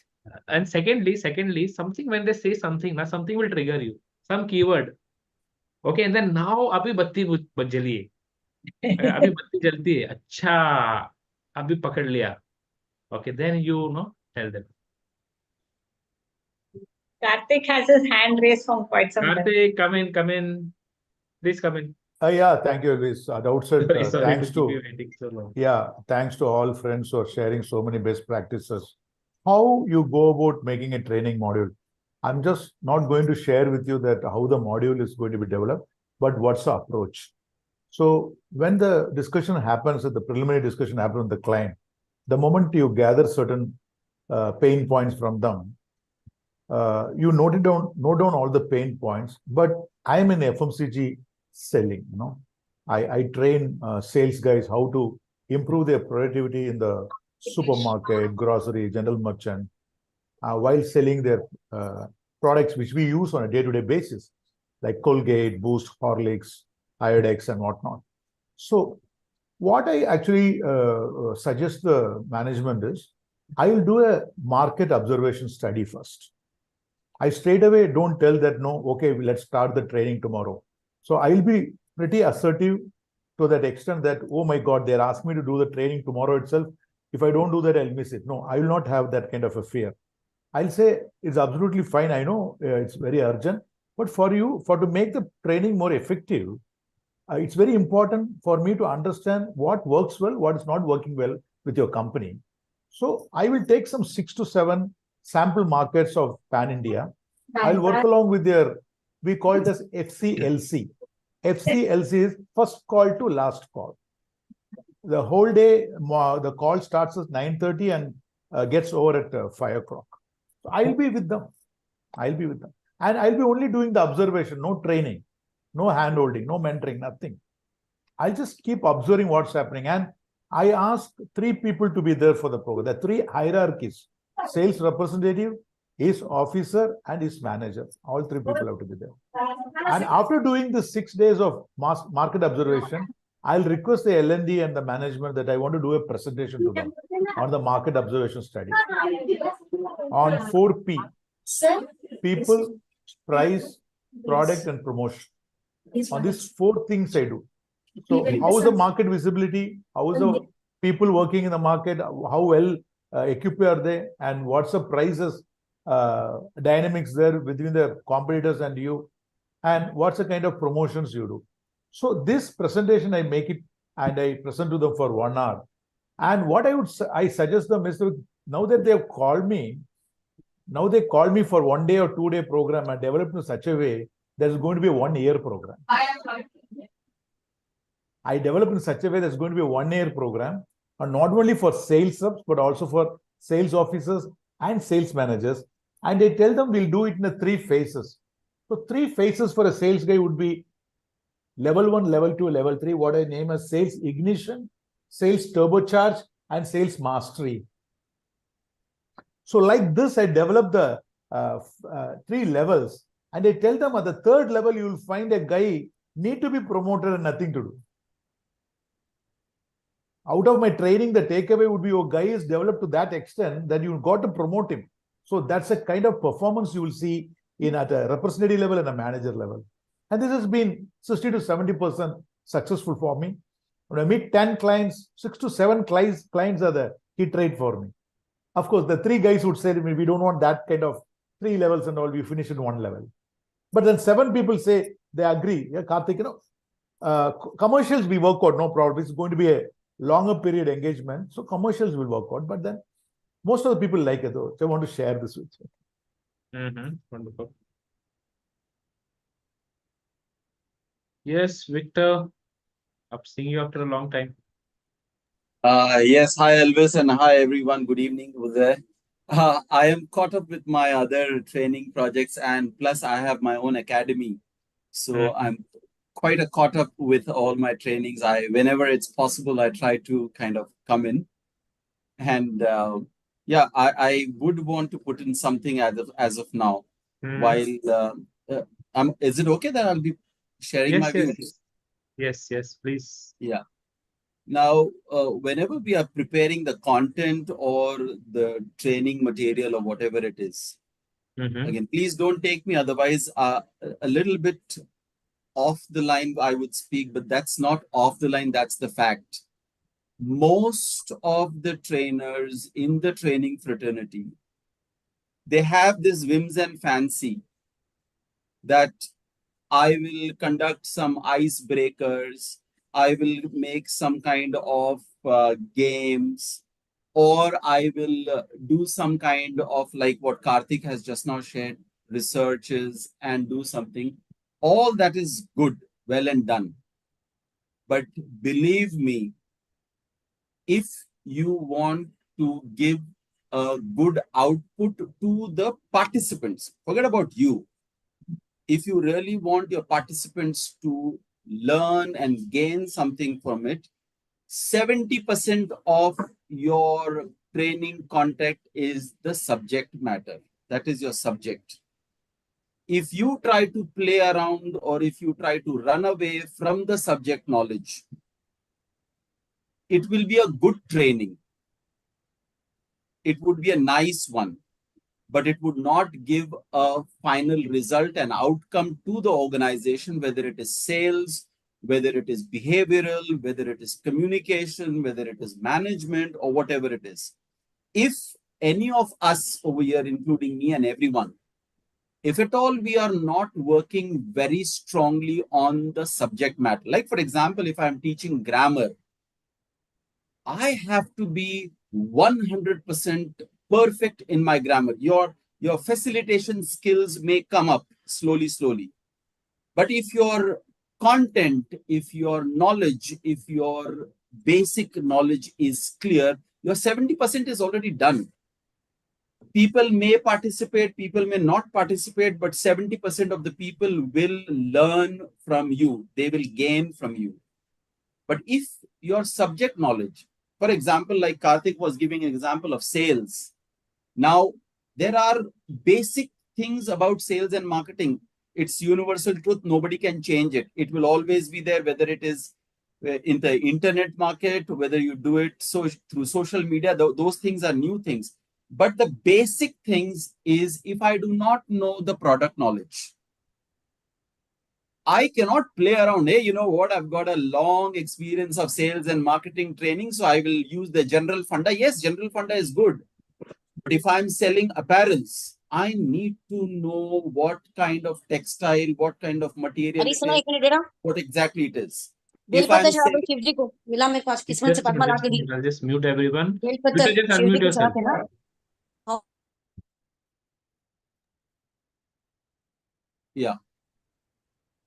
and secondly, something when they say something, now something will trigger you. Some keyword. Okay, and then now अभी बत्ती जली है. अभी बत्ती जलती है. अच्छा, अभी पकड़ लिया. Okay, then you know, tell them. Karthik has his hand raised from quite some time. Karthik, come in. Please come in. Yeah, thank you, Elvis. At the outset, Sorry thanks to keep you to waiting so long. thanks to all friends who are sharing so many best practices. How you go about making a training module? I'm just not going to share with you that how the module is going to be developed, but what's the approach. So when the discussion happens, the preliminary discussion happens with the client, the moment you gather certain pain points from them, you note down all the pain points. But I'm in FMCG selling, I train sales guys how to improve their productivity in the supermarket, grocery, general merchant, while selling their products which we use on a day-to-day basis, like Colgate, Boost, Horlicks, Iodex, and whatnot. So what I actually suggest the management is, I will do a market observation study first. I straight away don't tell that, no, okay, let's start the training tomorrow. So I'll be pretty assertive to that extent that, oh my God, they're asking me to do the training tomorrow itself. If I don't do that, I'll miss it. No, I will not have that kind of a fear. I'll say it's absolutely fine. I know it's very urgent, but to make the training more effective, it's very important for me to understand what works well, what is not working well with your company. So I will take some 6 to 7 sample markets of Pan India. I'll work along with we call it as FCLC. FCLC is first call to last call. The whole day, the call starts at 9:30 and gets over at 5 o'clock. So I'll be with them. And I'll be only doing the observation, no training, no hand-holding, no mentoring, nothing. I'll just keep observing what's happening. And I ask 3 people to be there for the program. There are 3 hierarchies: sales representative, his officer, and his manager. All 3 people have to be there. And after doing the 6 days of market observation, I'll request the L&D and the management that I want to do a presentation to them on the market observation study on 4P: people, price, product, and promotion. On these 4 things I do. So how is the market visibility? How is the people working in the market? How well equipped are they? And what's the prices dynamics there between the competitors and you? And what's the kind of promotions you do? So this presentation, I make it and I present to them for 1 hour. And what I suggest them is, now that they have called me, now they call me for 1 day or 2 day program and developed in such a way there's going to be a 1 year program. I developed in such a way there's going to be a 1 year program, and not only for sales reps, but also for sales officers and sales managers. And I tell them we'll do it in 3 phases. So 3 phases for a sales guy would be level 1, level 2, level 3, what I name as sales ignition, sales turbocharge, and sales mastery. So like this, I develop the 3 levels, and I tell them at the 3rd level, you will find a guy need to be promoted and nothing to do. Out of my training, the takeaway would be your guy is developed to that extent that you've got to promote him. So that's a kind of performance you will see at a representative level and a manager level. And this has been 60 to 70% successful for me. When I meet 10 clients, 6 to 7 clients are the hit rate for me. Of course, the 3 guys would say to me, we don't want that kind of 3 levels and all, we finish in 1 level. But then 7 people say, they agree. Yeah, Karthik, commercials we work out, no problem. It's going to be a longer period engagement. So commercials will work out. But then most of the people like it though. So I want to share this with you. Wonderful. Yes, Victor, I'm seeing you after a long time. Yes, hi Elvis, and hi everyone. Good evening over there. I am caught up with my other training projects, and plus I have my own academy. So I'm quite caught up with all my trainings. Whenever it's possible, I try to kind of come in. And yeah, I would want to put in something as of now. While is it okay that I'll be sharing my views? Yes, please. Yeah. Now, whenever we are preparing the content or the training material or whatever it is, again, please don't take me otherwise. A little bit off the line, I would speak, but that's not off the line. That's the fact. Most of the trainers in the training fraternity, they have this whims and fancy that I will conduct some icebreakers, I will make some kind of games, or I will do some kind of like what Karthik has just now shared, researches and do something. All that is good, well and done. But believe me, if you want to give a good output to the participants, forget about you. If you really want your participants to learn and gain something from it, 70% of your training content is the subject matter. That is your subject. If you try to play around or if you try to run away from the subject knowledge, it will be a good training. It would be a nice one, but it would not give a final result and outcome to the organization, whether it is sales, whether it is behavioral, whether it is communication, whether it is management, or whatever it is. If any of us over here, including me and everyone, if at all we are not working very strongly on the subject matter, like for example, if I'm teaching grammar, I have to be 100% perfect in my grammar. Your facilitation skills may come up slowly. But if your content, if your knowledge, if your basic knowledge is clear, your 70% is already done. People may participate, people may not participate, but 70% of the people will learn from you. They will gain from you. But if your subject knowledge, for example, like Karthik was giving an example of sales. Now, there are basic things about sales and marketing. It's universal truth. Nobody can change it. It will always be there, whether it is in the internet market, whether you do it through social media. Those things are new things. But the basic things is if I do not know the product knowledge, I cannot play around. Hey, you know what? I've got a long experience of sales and marketing training, so I will use the general funda. Yes, general funda is good. But if I'm selling apparels, I need to know what kind of textile, what kind of material it is, what exactly it is. If I'm selling, I'll just mute everyone. You can just unmute yourself. Yeah.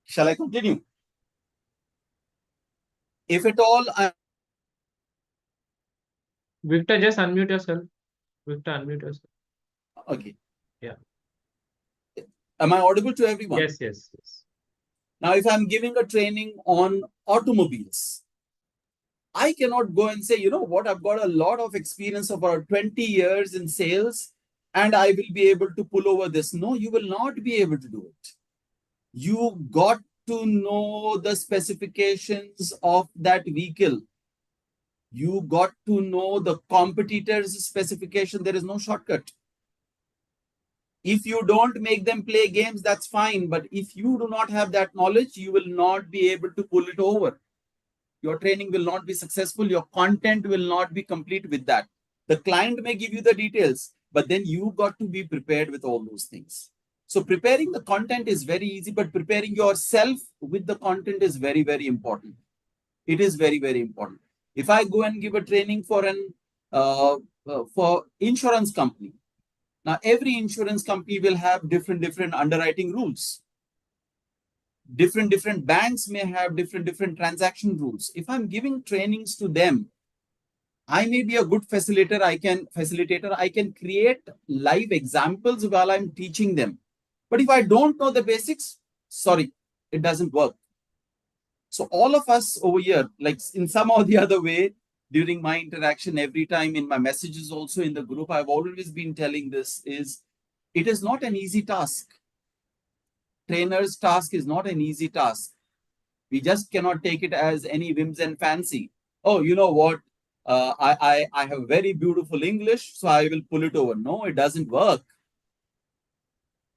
Shall I continue? If at all I Victor, just unmute yourself. Victor, unmute yourself. Okay. Yeah. Am I audible to everyone? Yes. Now, if I'm giving a training on automobiles, I cannot go and say, you know what, I've got a lot of experience of about 20 years in sales and I will be able to pull over this. No, you will not be able to do it. You got to know the specifications of that vehicle. You got to know the competitor's specification. There is no shortcut. If you don't make them play games, that's fine. But if you do not have that knowledge, you will not be able to pull it over. Your training will not be successful. Your content will not be complete with that. The client may give you the details, but then you got to be prepared with all those things. So preparing the content is very easy, but preparing yourself with the content is very, very important. It is very, very important. If I go and give a training for insurance company, now every insurance company will have different underwriting rules. Different banks may have different transaction rules. If I'm giving trainings to them, I may be a good facilitator. I can create live examples while I'm teaching them. But if I don't know the basics, sorry, it doesn't work. So all of us over here, like in some or the other way, during my interaction, every time in my messages also in the group, I've always been telling this is, it is not an easy task. Trainer's task is not an easy task. We just cannot take it as any whims and fancy. Oh, you know what? I have very beautiful English, so I will pull it over. No, it doesn't work.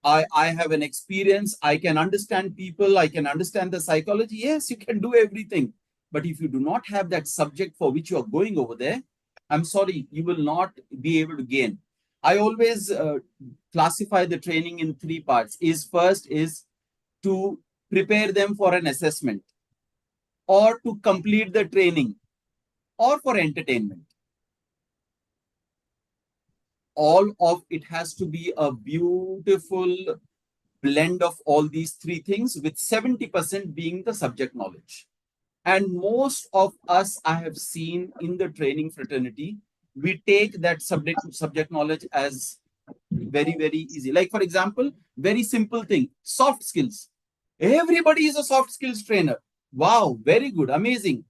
I have an experience. I can understand people. I can understand the psychology. Yes, you can do everything. But if you do not have that subject for which you are going over there, I'm sorry, you will not be able to gain. I always classify the training in three parts. First is to prepare them for an assessment, or to complete the training, or for entertainment. All of it has to be a beautiful blend of all these three things, with 70% being the subject knowledge. And most of us, I have seen in the training fraternity, we take that subject knowledge as very, very easy. Like, for example, very simple thing, soft skills. Everybody is a soft skills trainer. Wow, very good, amazing.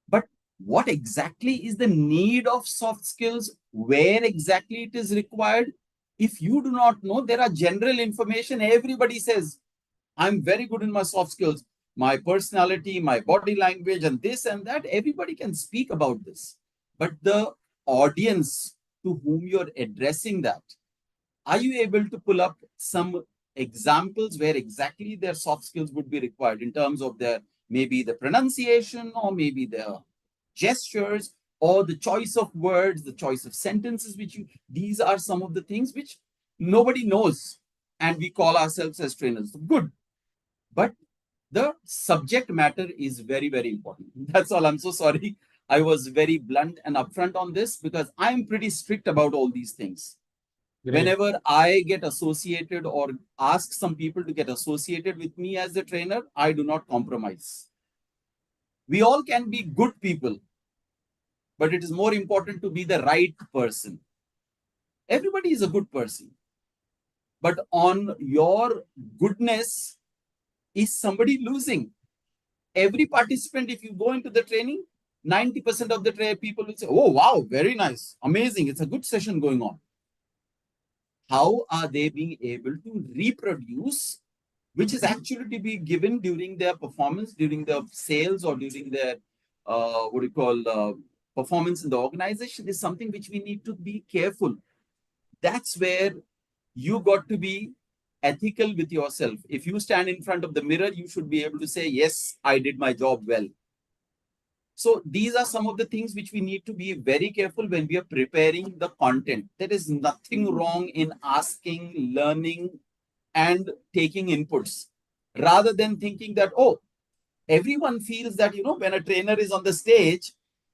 But what exactly is the need of soft skills? Where exactly it is required? If you do not know, there are general information. Everybody says, I'm very good in my soft skills, my personality, my body language, and this and that. Everybody can speak about this. But the audience to whom you're addressing that, are you able to pull up some examples where exactly their soft skills would be required in terms of their, maybe the pronunciation, or maybe their gestures, or the choice of words, the choice of sentences, these are some of the things which nobody knows, and we call ourselves as trainers. Good. But the subject matter is very, very important. That's all. I'm so sorry. I was very blunt and upfront on this, because I'm pretty strict about all these things. Great. Whenever I get associated or ask some people to get associated with me as a trainer, I do not compromise. We all can be good people, but it is more important to be the right person. Everybody is a good person. But on your goodness, is somebody losing? Every participant, if you go into the training, 90% of the people will say, oh, wow, very nice, amazing, it's a good session going on. How are they being able to reproduce, which is actually to be given during their performance, during their sales, or during their, performance in the organization, is something which we need to be careful. That's where you got to be ethical with yourself. If you stand in front of the mirror, you should be able to say, yes, I did my job well. So these are some of the things which we need to be very careful when we are preparing the content. There is nothing wrong in asking, learning, and taking inputs, rather than thinking that, oh, everyone feels that, when a trainer is on the stage,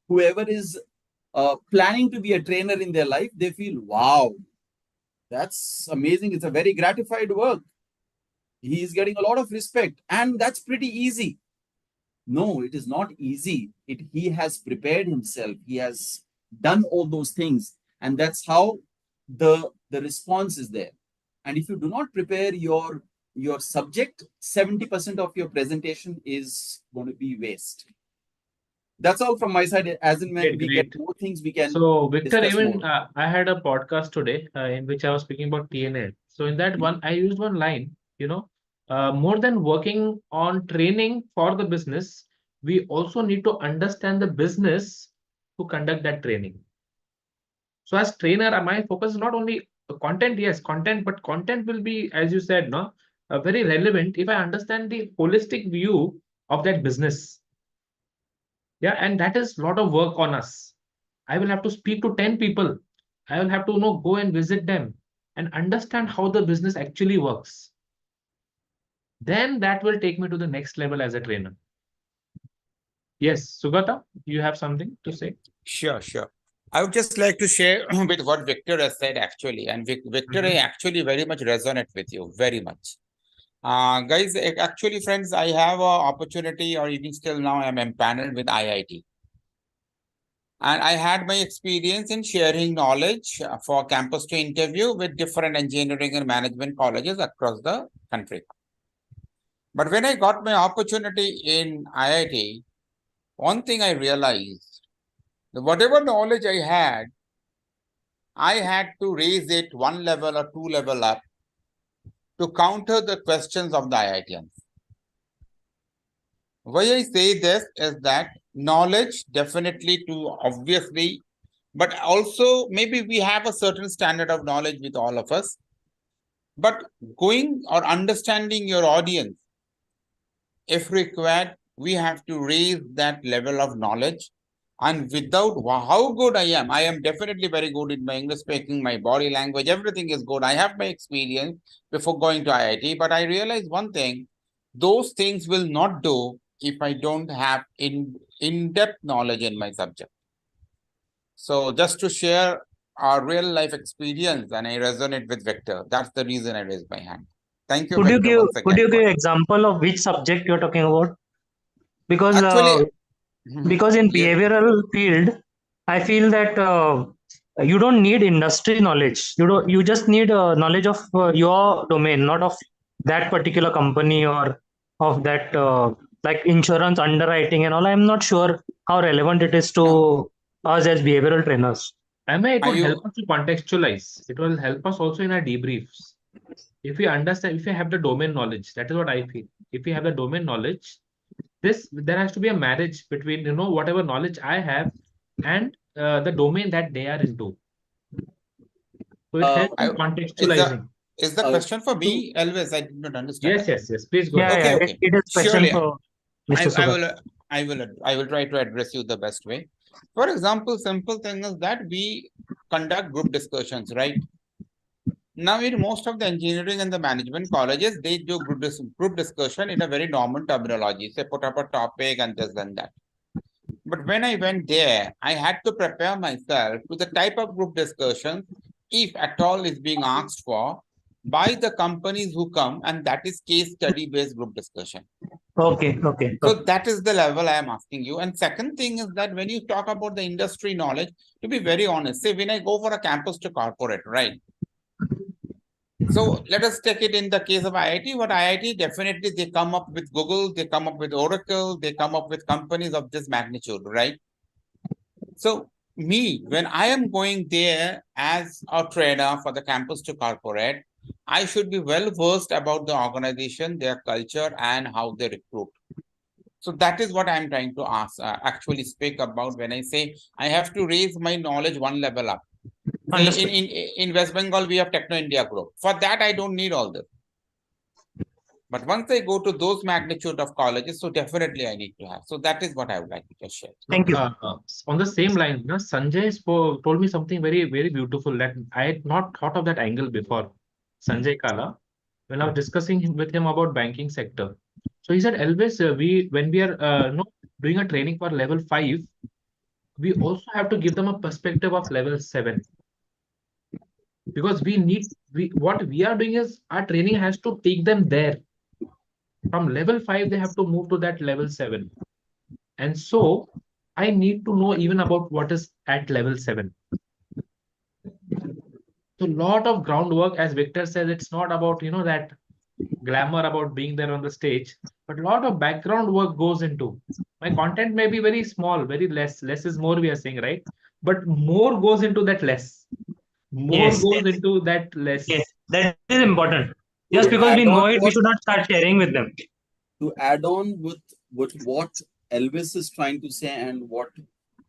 whoever is planning to be a trainer in their life, they feel, wow, that's amazing. It's a very gratified work. He's getting a lot of respect, and that's pretty easy. No, it is not easy. He has prepared himself. He has done all those things, and that's how the response is there. And if you do not prepare your subject, 70% of your presentation is going to be waste. That's all from my side. As and when we get more things, we can. So, Victor, even I had a podcast today in which I was speaking about TNA. So, in that one, I used one line, more than working on training for the business, we also need to understand the business to conduct that training. So, as trainer, my focus is not only content, yes, content, but content will be, as you said, very relevant if I understand the holistic view of that business. Yeah, and that is a lot of work on us. I will have to speak to 10 people. I will have to go and visit them and understand how the business actually works. Then that will take me to the next level as a trainer. Yes, Sugata, you have something to say? Sure. I would just like to share with what Victor has said, actually. And Victor, I actually very much resonate with you, very much. Guys, actually, friends, I have an opportunity, or even still now I'm empaneled with IIT. And I had my experience in sharing knowledge for campus to interview with different engineering and management colleges across the country. But when I got my opportunity in IIT, one thing I realized, that whatever knowledge I had to raise it one level or two level up to counter the questions of the IITians. Why I say this is that knowledge definitely to obviously, but also maybe we have a certain standard of knowledge with all of us, but going or understanding your audience, if required, we have to raise that level of knowledge. And without how good I am definitely very good in my English speaking, my body language, everything is good. I have my experience before going to IIT, but I realized one thing, those things will not do if I don't have in-depth knowledge in my subject. So just to share our real life experience, and I resonate with Victor. That's the reason I raised my hand. Thank you, Victor, once again. Could you give example of which subject you're talking about? Because Actually, because in yes. behavioral field, I feel that you don't need industry knowledge. You just need knowledge of your domain, not of that particular company or of that like insurance underwriting and all. I'm not sure how relevant it is to us as behavioral trainers. It would help us to contextualize. It will help us also in our debriefs. If we understand, if we have the domain knowledge, that is what I feel. If we have the domain knowledge, there has to be a marriage between whatever knowledge I have and the domain that they are into. So it helps in contextualizing. Is the question for me, Elvis? I did not understand. Yes. Please go ahead. Okay. It is question Surely, for Mr. I will try to address you the best way. For example, simple thing is that we conduct group discussions, right? Now, in most of the engineering and the management colleges, they do group discussion in a very normal terminology. Say, put up a topic and this and that. But when I went there, I had to prepare myself to the type of group discussion, if at all is being asked for by the companies who come, and that is case study based group discussion. Okay. So that is the level I am asking you. And second thing is that when you talk about the industry knowledge, to be very honest, say when I go for a campus to corporate, right? So let us take it in the case of IIT. What IIT, definitely they come up with Google, they come up with Oracle, they come up with companies of this magnitude, right? So when I am going there as a trainer for the campus to corporate, I should be well versed about the organization, their culture, and how they recruit. So that is what I'm trying to actually speak about when I say I have to raise my knowledge one level up. In West Bengal, we have Techno India Group. For that, I don't need all this. But once I go to those magnitude of colleges, so definitely I need to have. So that is what I would like to just share. Thank you. On the same line, Sanjay told me something very, very beautiful that I had not thought of that angle before. Sanjay Kala, when I was discussing with him about banking sector. So he said, Elvis, when we are doing a training for level 5, we also have to give them a perspective of level 7. Because what we are doing is our training has to take them there. From level 5, they have to move to that level 7. And so I need to know even about what is at level 7. So a lot of groundwork, as Victor says, it's not about, that glamour about being there on the stage, but a lot of background work goes into. My content may be very small, very less. Less is more, we are saying, right? But more goes into that less. More goes into that less. Yes, that is important. Just because we know it, we should not start sharing with them. To add on with what Elvis is trying to say and what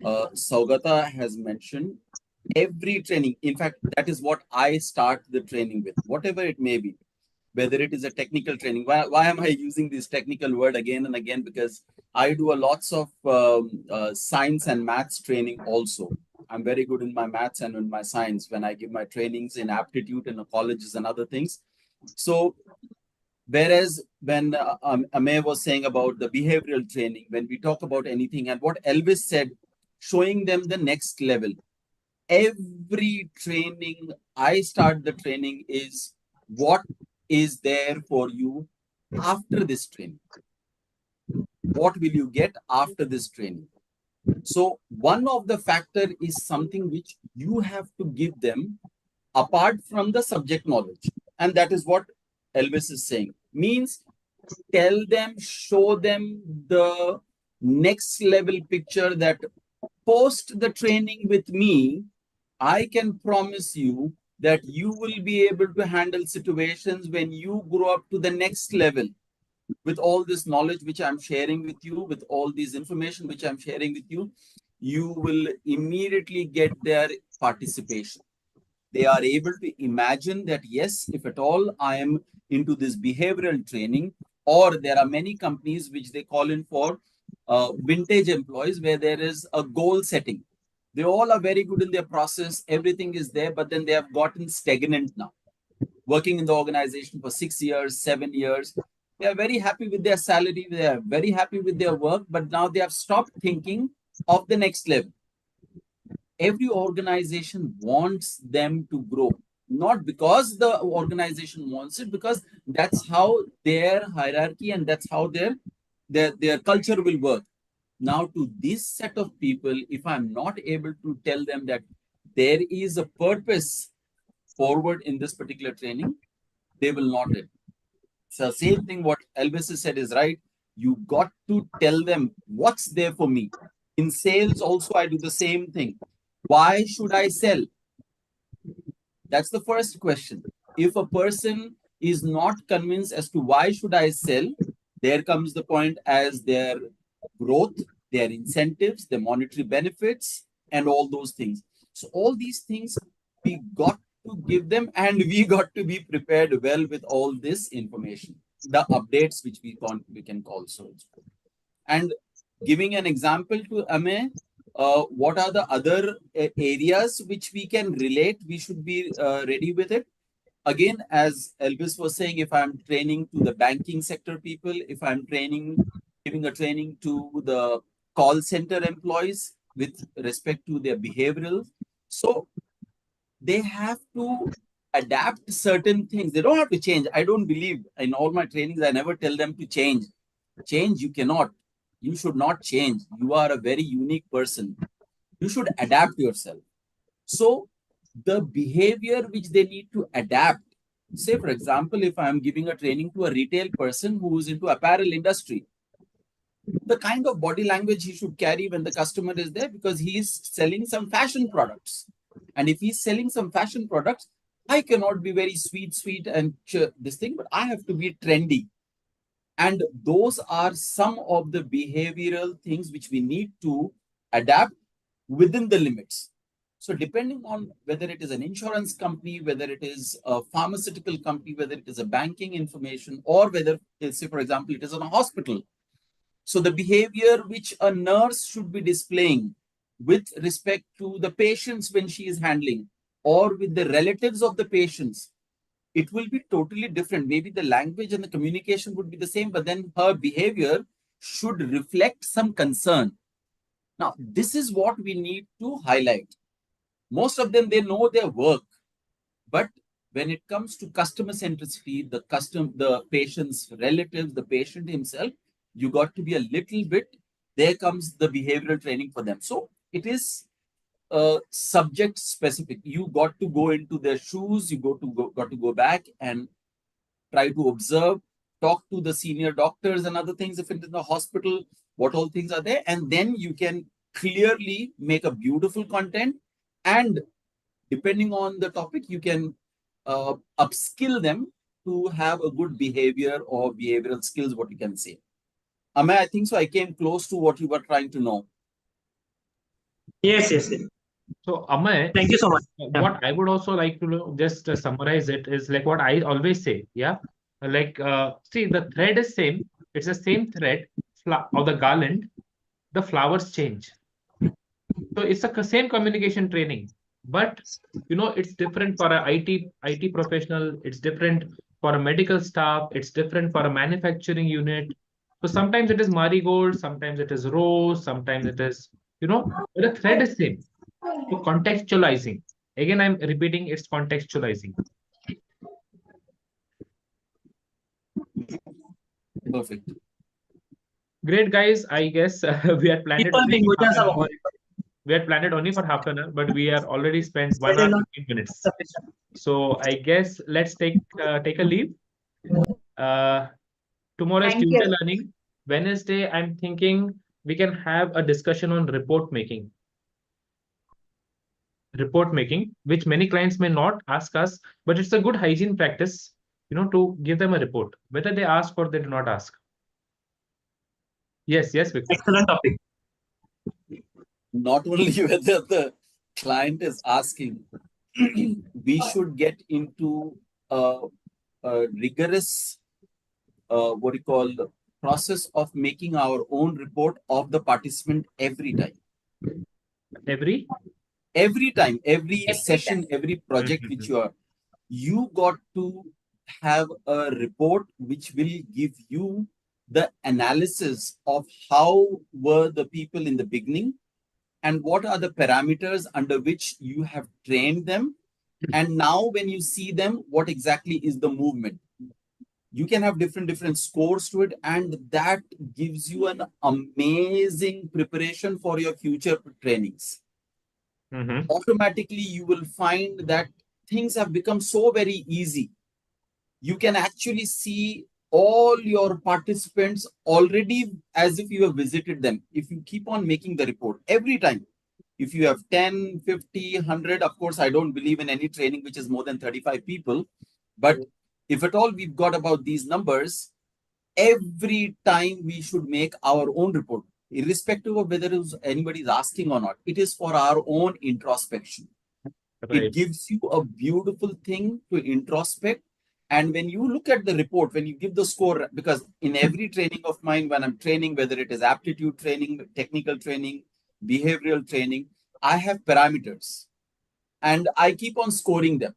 Saugata has mentioned, every training, in fact, that is what I start the training with, whatever it may be, whether it is a technical training. Why am I using this technical word again and again? Because I do a lots of science and maths training also. I'm very good in my maths and in my science when I give my trainings in aptitude in colleges and other things. So whereas when Amey was saying about the behavioral training, when we talk about anything and what Elvis said, showing them the next level, every training, I start the training is what is there for you after this training? What will you get after this training? So one of the factor is something which you have to give them apart from the subject knowledge. And that is what Elvis is saying. Means tell them, show them the next level picture that post the training with me, I can promise you that you will be able to handle situations when you grow up to the next level with all this knowledge which I'm sharing with you, with all this information which I'm sharing with you, you will immediately get their participation. They are able to imagine that, yes, if at all I am into this behavioral training, or there are many companies which they call in for vintage employees where there is a goal setting. They all are very good in their process. Everything is there, but then they have gotten stagnant now. Working in the organization for 6 years, 7 years. They are very happy with their salary. They are very happy with their work, but now they have stopped thinking of the next level. Every organization wants them to grow, not because the organization wants it, because that's how their hierarchy and that's how their culture will work. Now, to this set of people, if I'm not able to tell them that there is a purpose forward in this particular training, they will not it. So same thing what Elvis has said is right. You got to tell them what's there for me. In sales also, I do the same thing. Why should I sell? That's the first question. If a person is not convinced as to why should I sell, there comes the point as their growth, their incentives, their monetary benefits, and all those things. So all these things we got to give them, and we got to be prepared well with all this information, the updates which we can call so. And giving an example to Ame, what are the other areas which we can relate? We should be ready with it. Again, as Elvis was saying, if I'm training to the banking sector people, if I'm giving a training to the call center employees with respect to their behavioral, so they have to adapt certain things. They don't have to change. I don't believe in all my trainings, I never tell them to change. Change, you cannot. You should not change. You are a very unique person. You should adapt yourself. So the behavior which they need to adapt, say for example, if I'm giving a training to a retail person who is into apparel industry, the kind of body language he should carry when the customer is there, because he is selling some fashion products. And if he's selling some fashion products, I cannot be very sweet and this thing, but I have to be trendy. And those are some of the behavioral things which we need to adapt within the limits. So depending on whether it is an insurance company, whether it is a pharmaceutical company, whether it is a banking information, or whether, say, for example, it is in a hospital. So the behavior which a nurse should be displaying with respect to the patients when she is handling, or with the relatives of the patients, it will be totally different. Maybe the language and the communication would be the same, but then her behavior should reflect some concern. Now, this is what we need to highlight. Most of them, they know their work, but when it comes to customer centricity, the patient's relatives, the patient himself, you got to be a little bit, there comes the behavioral training for them. So it is subject specific. You got to go into their shoes, you got to go back and try to observe, talk to the senior doctors and other things if it is in the hospital, what all things are there, and then you can clearly make a beautiful content, and depending on the topic, you can upskill them to have a good behavior or behavioral skills, what you can say. Amay, I think so I came close to what you were trying to know. Yes. So, Amay, Thank you so much. what I would also like to just summarize it is like what I always say. Yeah. Like, see, the thread is same. It's the same thread of the garland. The flowers change. So it's a same communication training, but it's different for a IT professional. It's different for a medical staff. It's different for a manufacturing unit. So sometimes it is marigold, sometimes it is rose, sometimes it is, but the thread is same. So contextualizing. Again, I'm repeating, it's contextualizing. Perfect. Great, guys. I guess we had planned it People only being for good half as an a hour. We had planned it only for half an hour, but we are already spent 1 They hour not 15 minutes. sufficient. So I guess let's take a leave. Tomorrow is Thank Tuesday you. learning. Wednesday, I'm thinking we can have a discussion on report making. Report making, which many clients may not ask us, but it's a good hygiene practice, to give them a report, whether they ask or they do not ask. Yes, Victor. Excellent topic. Not only whether the client is asking, we should get into a rigorous, what you call, process of making our own report of the participant every time. Every time, every session, every project which you got to have a report which will give you the analysis of how were the people in the beginning and what are the parameters under which you have trained them. And now when you see them, what exactly is the movement? You can have different scores to it, and that gives you an amazing preparation for your future trainings. Automatically, you will find that things have become so very easy. You can actually see all your participants already as if you have visited them. If you keep on making the report every time, if you have 10, 50, 100, of course, I don't believe in any training which is more than 35 people. But if at all we've got about these numbers, every time we should make our own report, irrespective of whether anybody is asking or not. It is for our own introspection. Right. It gives you a beautiful thing to introspect. And when you look at the report, when you give the score, because in every training of mine, when I'm training, whether it is aptitude training, technical training, behavioral training, I have parameters and I keep on scoring them.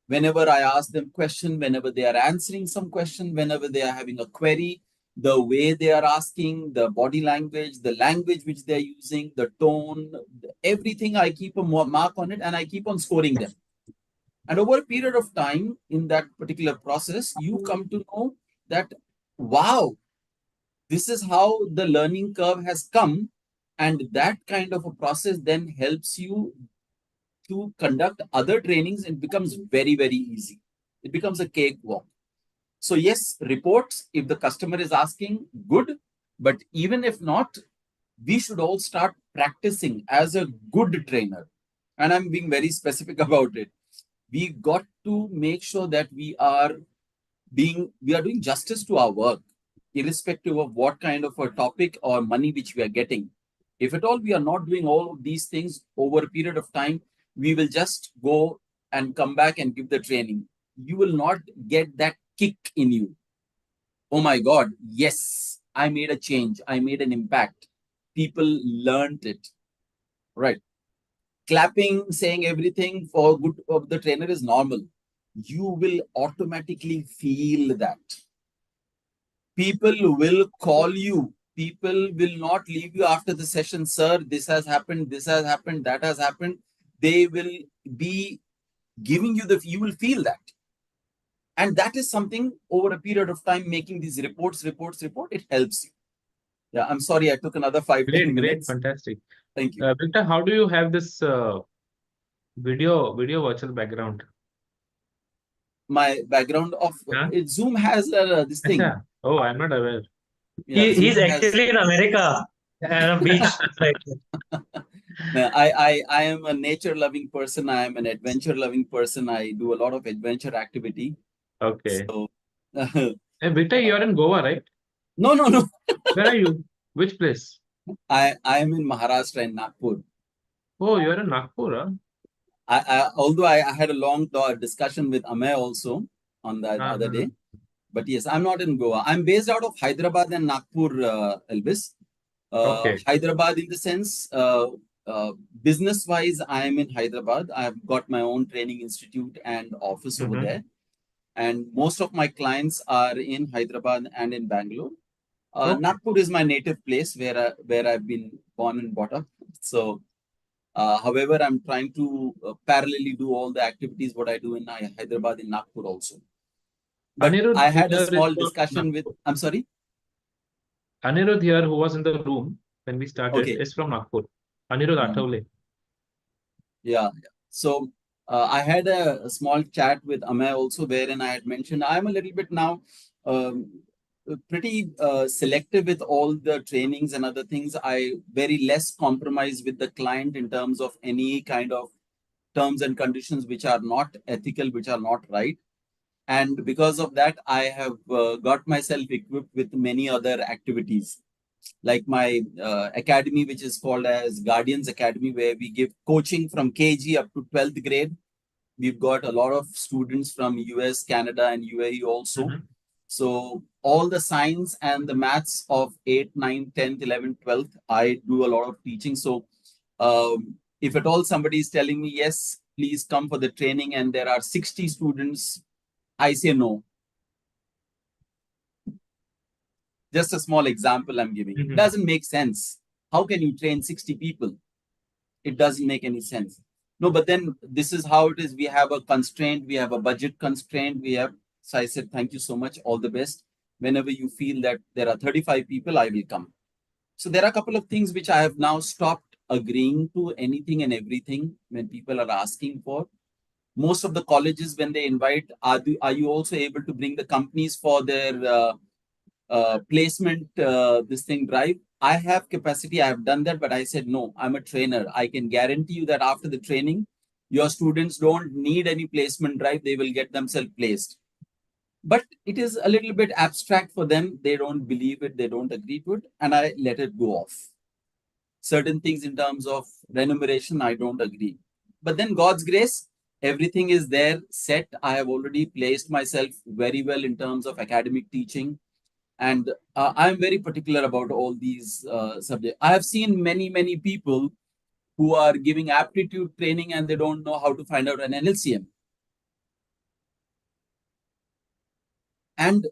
Whenever I ask them question, whenever they are answering some question, whenever they are having a query, the way they are asking, the body language, the language which they're using, the tone, everything, I keep a mark on it and I keep on scoring them. And over a period of time in that particular process, you come to know that, wow, this is how the learning curve has come. And that kind of a process then helps you to conduct other trainings. It becomes very, very easy. It becomes a cakewalk. So yes, reports, if the customer is asking, good. But even if not, we should all start practicing as a good trainer. And I'm being very specific about it. We got to make sure that we are doing justice to our work, irrespective of what kind of a topic or money which we are getting. If at all we are not doing all of these things over a period of time, we will just go and come back and give the training. You will not get that kick in you. Oh my God, yes, I made a change. I made an impact. People learned it. Right. Clapping, saying everything for good of the trainer is normal. You will automatically feel that. People will call you. People will not leave you after the session, sir, this has happened, that has happened. They will be giving you you will feel that. And that is something over a period of time, making these reports, it helps you. Yeah, I'm sorry, I took another 5-10 minutes. Great, fantastic. Thank you. Victor, how do you have this video virtual background? My background of Zoom has this thing. Achha. Oh, I'm not aware. Yeah, He's actually in America and a beach. I am a nature loving person. I am an adventure loving person. I do a lot of adventure activity. Okay. So, hey, Victor, you're in Goa, right? No. Where are you? Which place? I am in Maharashtra in Nagpur. Oh, you're in Nagpur, huh? Although I had a long discussion with Amay also on the other day. But yes, I'm not in Goa. I'm based out of Hyderabad and Nagpur, Elvis. Okay. Hyderabad in the sense, business-wise, I am in Hyderabad. I've got my own training institute and office over there. And most of my clients are in Hyderabad and in Bangalore. Nagpur is my native place where I've been born and brought up. So, however, I'm trying to parallelly do all the activities what I do in Hyderabad in Nagpur also. But I had a small discussion with, I'm sorry? Anirudh here, who was in the room when we started, Okay. is from Nagpur. Anirudh Athavale. Yeah. So I had a small chat with Amay also, wherein I had mentioned I'm a little bit now pretty selective with all the trainings and other things. I very less compromise with the client in terms of any kind of terms and conditions which are not ethical, which are not right. And because of that, I have got myself equipped with many other activities, like my academy, which is called as Guardians Academy, where we give coaching from KG up to 12th grade. We've got a lot of students from US, Canada, and UAE also. So all the science and the maths of 8th, 9th, 10th, 11th, 12th, I do a lot of teaching. So if at all somebody is telling me, yes, please come for the training, and there are 60 students, I say no. Just a small example I'm giving. It doesn't make sense. How can you train 60 people? It doesn't make any sense. No, but then this is how it is. We have a constraint. We have a budget constraint. So I said, thank you so much. All the best. Whenever you feel that there are 35 people, I will come. So there are a couple of things which I have now stopped agreeing to anything and everything when people are asking for. Most of the colleges, when they invite, are you also able to bring the companies for their placement, this thing drive? I have capacity, I have done that, but I said, no, I'm a trainer. I can guarantee you that after the training, your students don't need any placement drive. They will get themselves placed. But it is a little bit abstract for them. They don't believe it. They don't agree to it. And I let it go off. Certain things in terms of remuneration, I don't agree. But then God's grace, everything is there set. I have already placed myself very well in terms of academic teaching. And I'm very particular about all these subjects. I have seen many people who are giving aptitude training and they don't know how to find out an NLCM. And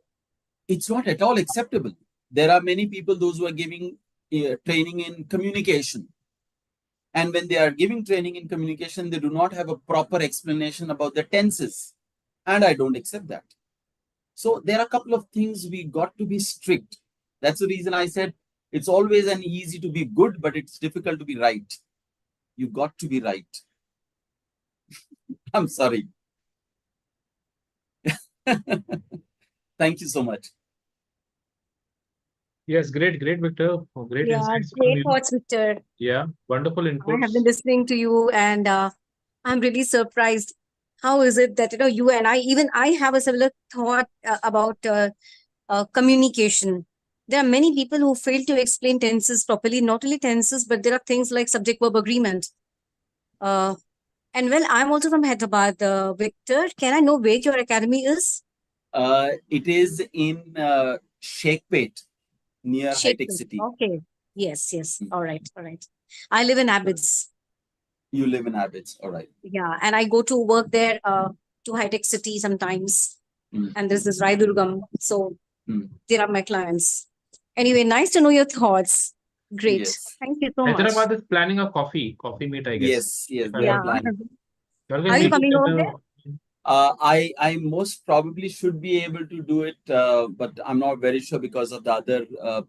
it's not at all acceptable. There are many people, those who are giving training in communication. And when they are giving training in communication, they do not have a proper explanation about the tenses. And I don't accept that. So there are a couple of things we got to be strict. That's the reason I said it's always an easy to be good, but it's difficult to be right. You got to be right. I'm sorry. Thank you so much. Yes, great, Victor. Oh, great Yeah, insights from great you. thoughts, Victor. Yeah, wonderful I have inputs. been listening to you, and I'm really surprised. How is it that you and I have a similar thought about communication. There are many people who fail to explain tenses properly. Not only tenses, but there are things like subject-verb agreement. And well, I'm also from Hyderabad. Victor, can I know where your academy is? It is in Sheikhpet, near High-Tech City. Okay. Yes. All right. I live in Abbots. You live in Abbots. All right. Yeah, and I go to work there to High-Tech City sometimes. And there's this Raidurgam. So there are my clients. Anyway, nice to know your thoughts. Great. Yes. Thank you so much. Hyderabad is planning a coffee meet, I guess. Yes, they are planning. Are you coming over there? I most probably should be able to do it, but I'm not very sure because of the other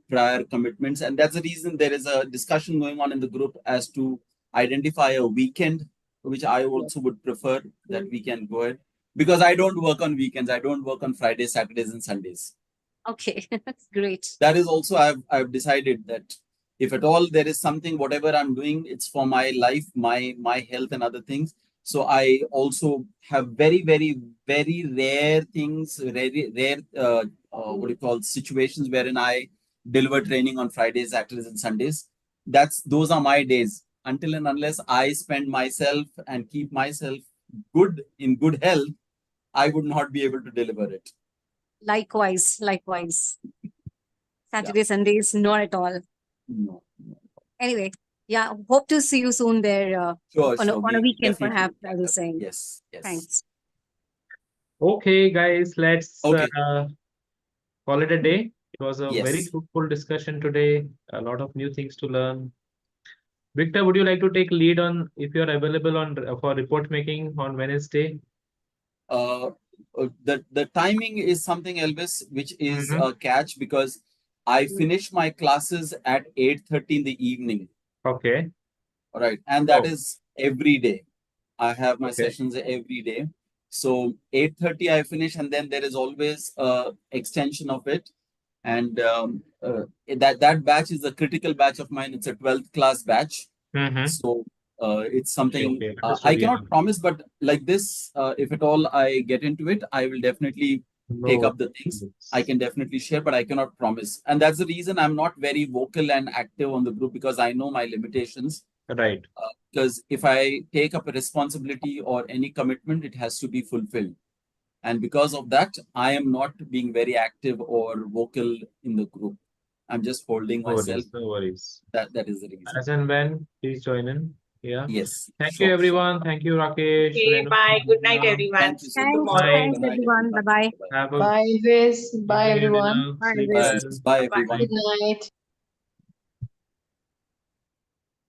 prior commitments. And that's the reason there is a discussion going on in the group as to identify a weekend, which I also would prefer that we can go ahead. Because I don't work on weekends. I don't work on Fridays, Saturdays, and Sundays. Okay, that's great. That is also, I've decided that if at all there is something, whatever I'm doing, it's for my life, my health and other things. So I also have very rare things, rare what do you call, situations wherein I deliver training on Fridays, Saturdays, and Sundays. Those are my days. Until and unless I spend myself and keep myself in good health, I would not be able to deliver it. Likewise. Saturday, Sundays, not at all. No. Anyway, yeah, hope to see you soon there. Sure. On a weekend, perhaps, I was saying. Yes. Thanks. Okay, guys, let's call it a day. It was a very fruitful discussion today. A lot of new things to learn. Victor, would you like to take lead on if you're available for report making on Wednesday? The timing is something, Elvis, which is a catch, because I finish my classes at 8:30 in the evening. Okay. All right. And that Oh. is every day. I have my Okay. sessions every day. So 8:30 I finish, and then there is always extension of it. And that batch is a critical batch of mine. It's a 12th class batch. Mm-hmm. So it's something Okay. I Understood. Yeah. cannot promise, but like this, if at all I get into it, I will definitely take No up the things. worries. I can definitely share, but I cannot promise. And that's the reason I'm not very vocal and active on the group, because I know my limitations. Right. Because if I take up a responsibility or any commitment, it has to be fulfilled. And because of that, I am not being very active or vocal in the group. I'm just holding No myself. worries. No worries. That is the reason. As and when, please join in. Yeah. Yes. Thank sure, you, sure. everyone. Thank you, Rakesh. Okay, Renu, bye. Good night, Meena. everyone. Thank you. See So you much. tomorrow. Thanks, Good night, everyone. Bye-bye. Have a Bye, Elvis. good Bye, day, everyone. Meena. Bye, Sleep Bye. well. Bye, Bye-bye. everyone. Good night.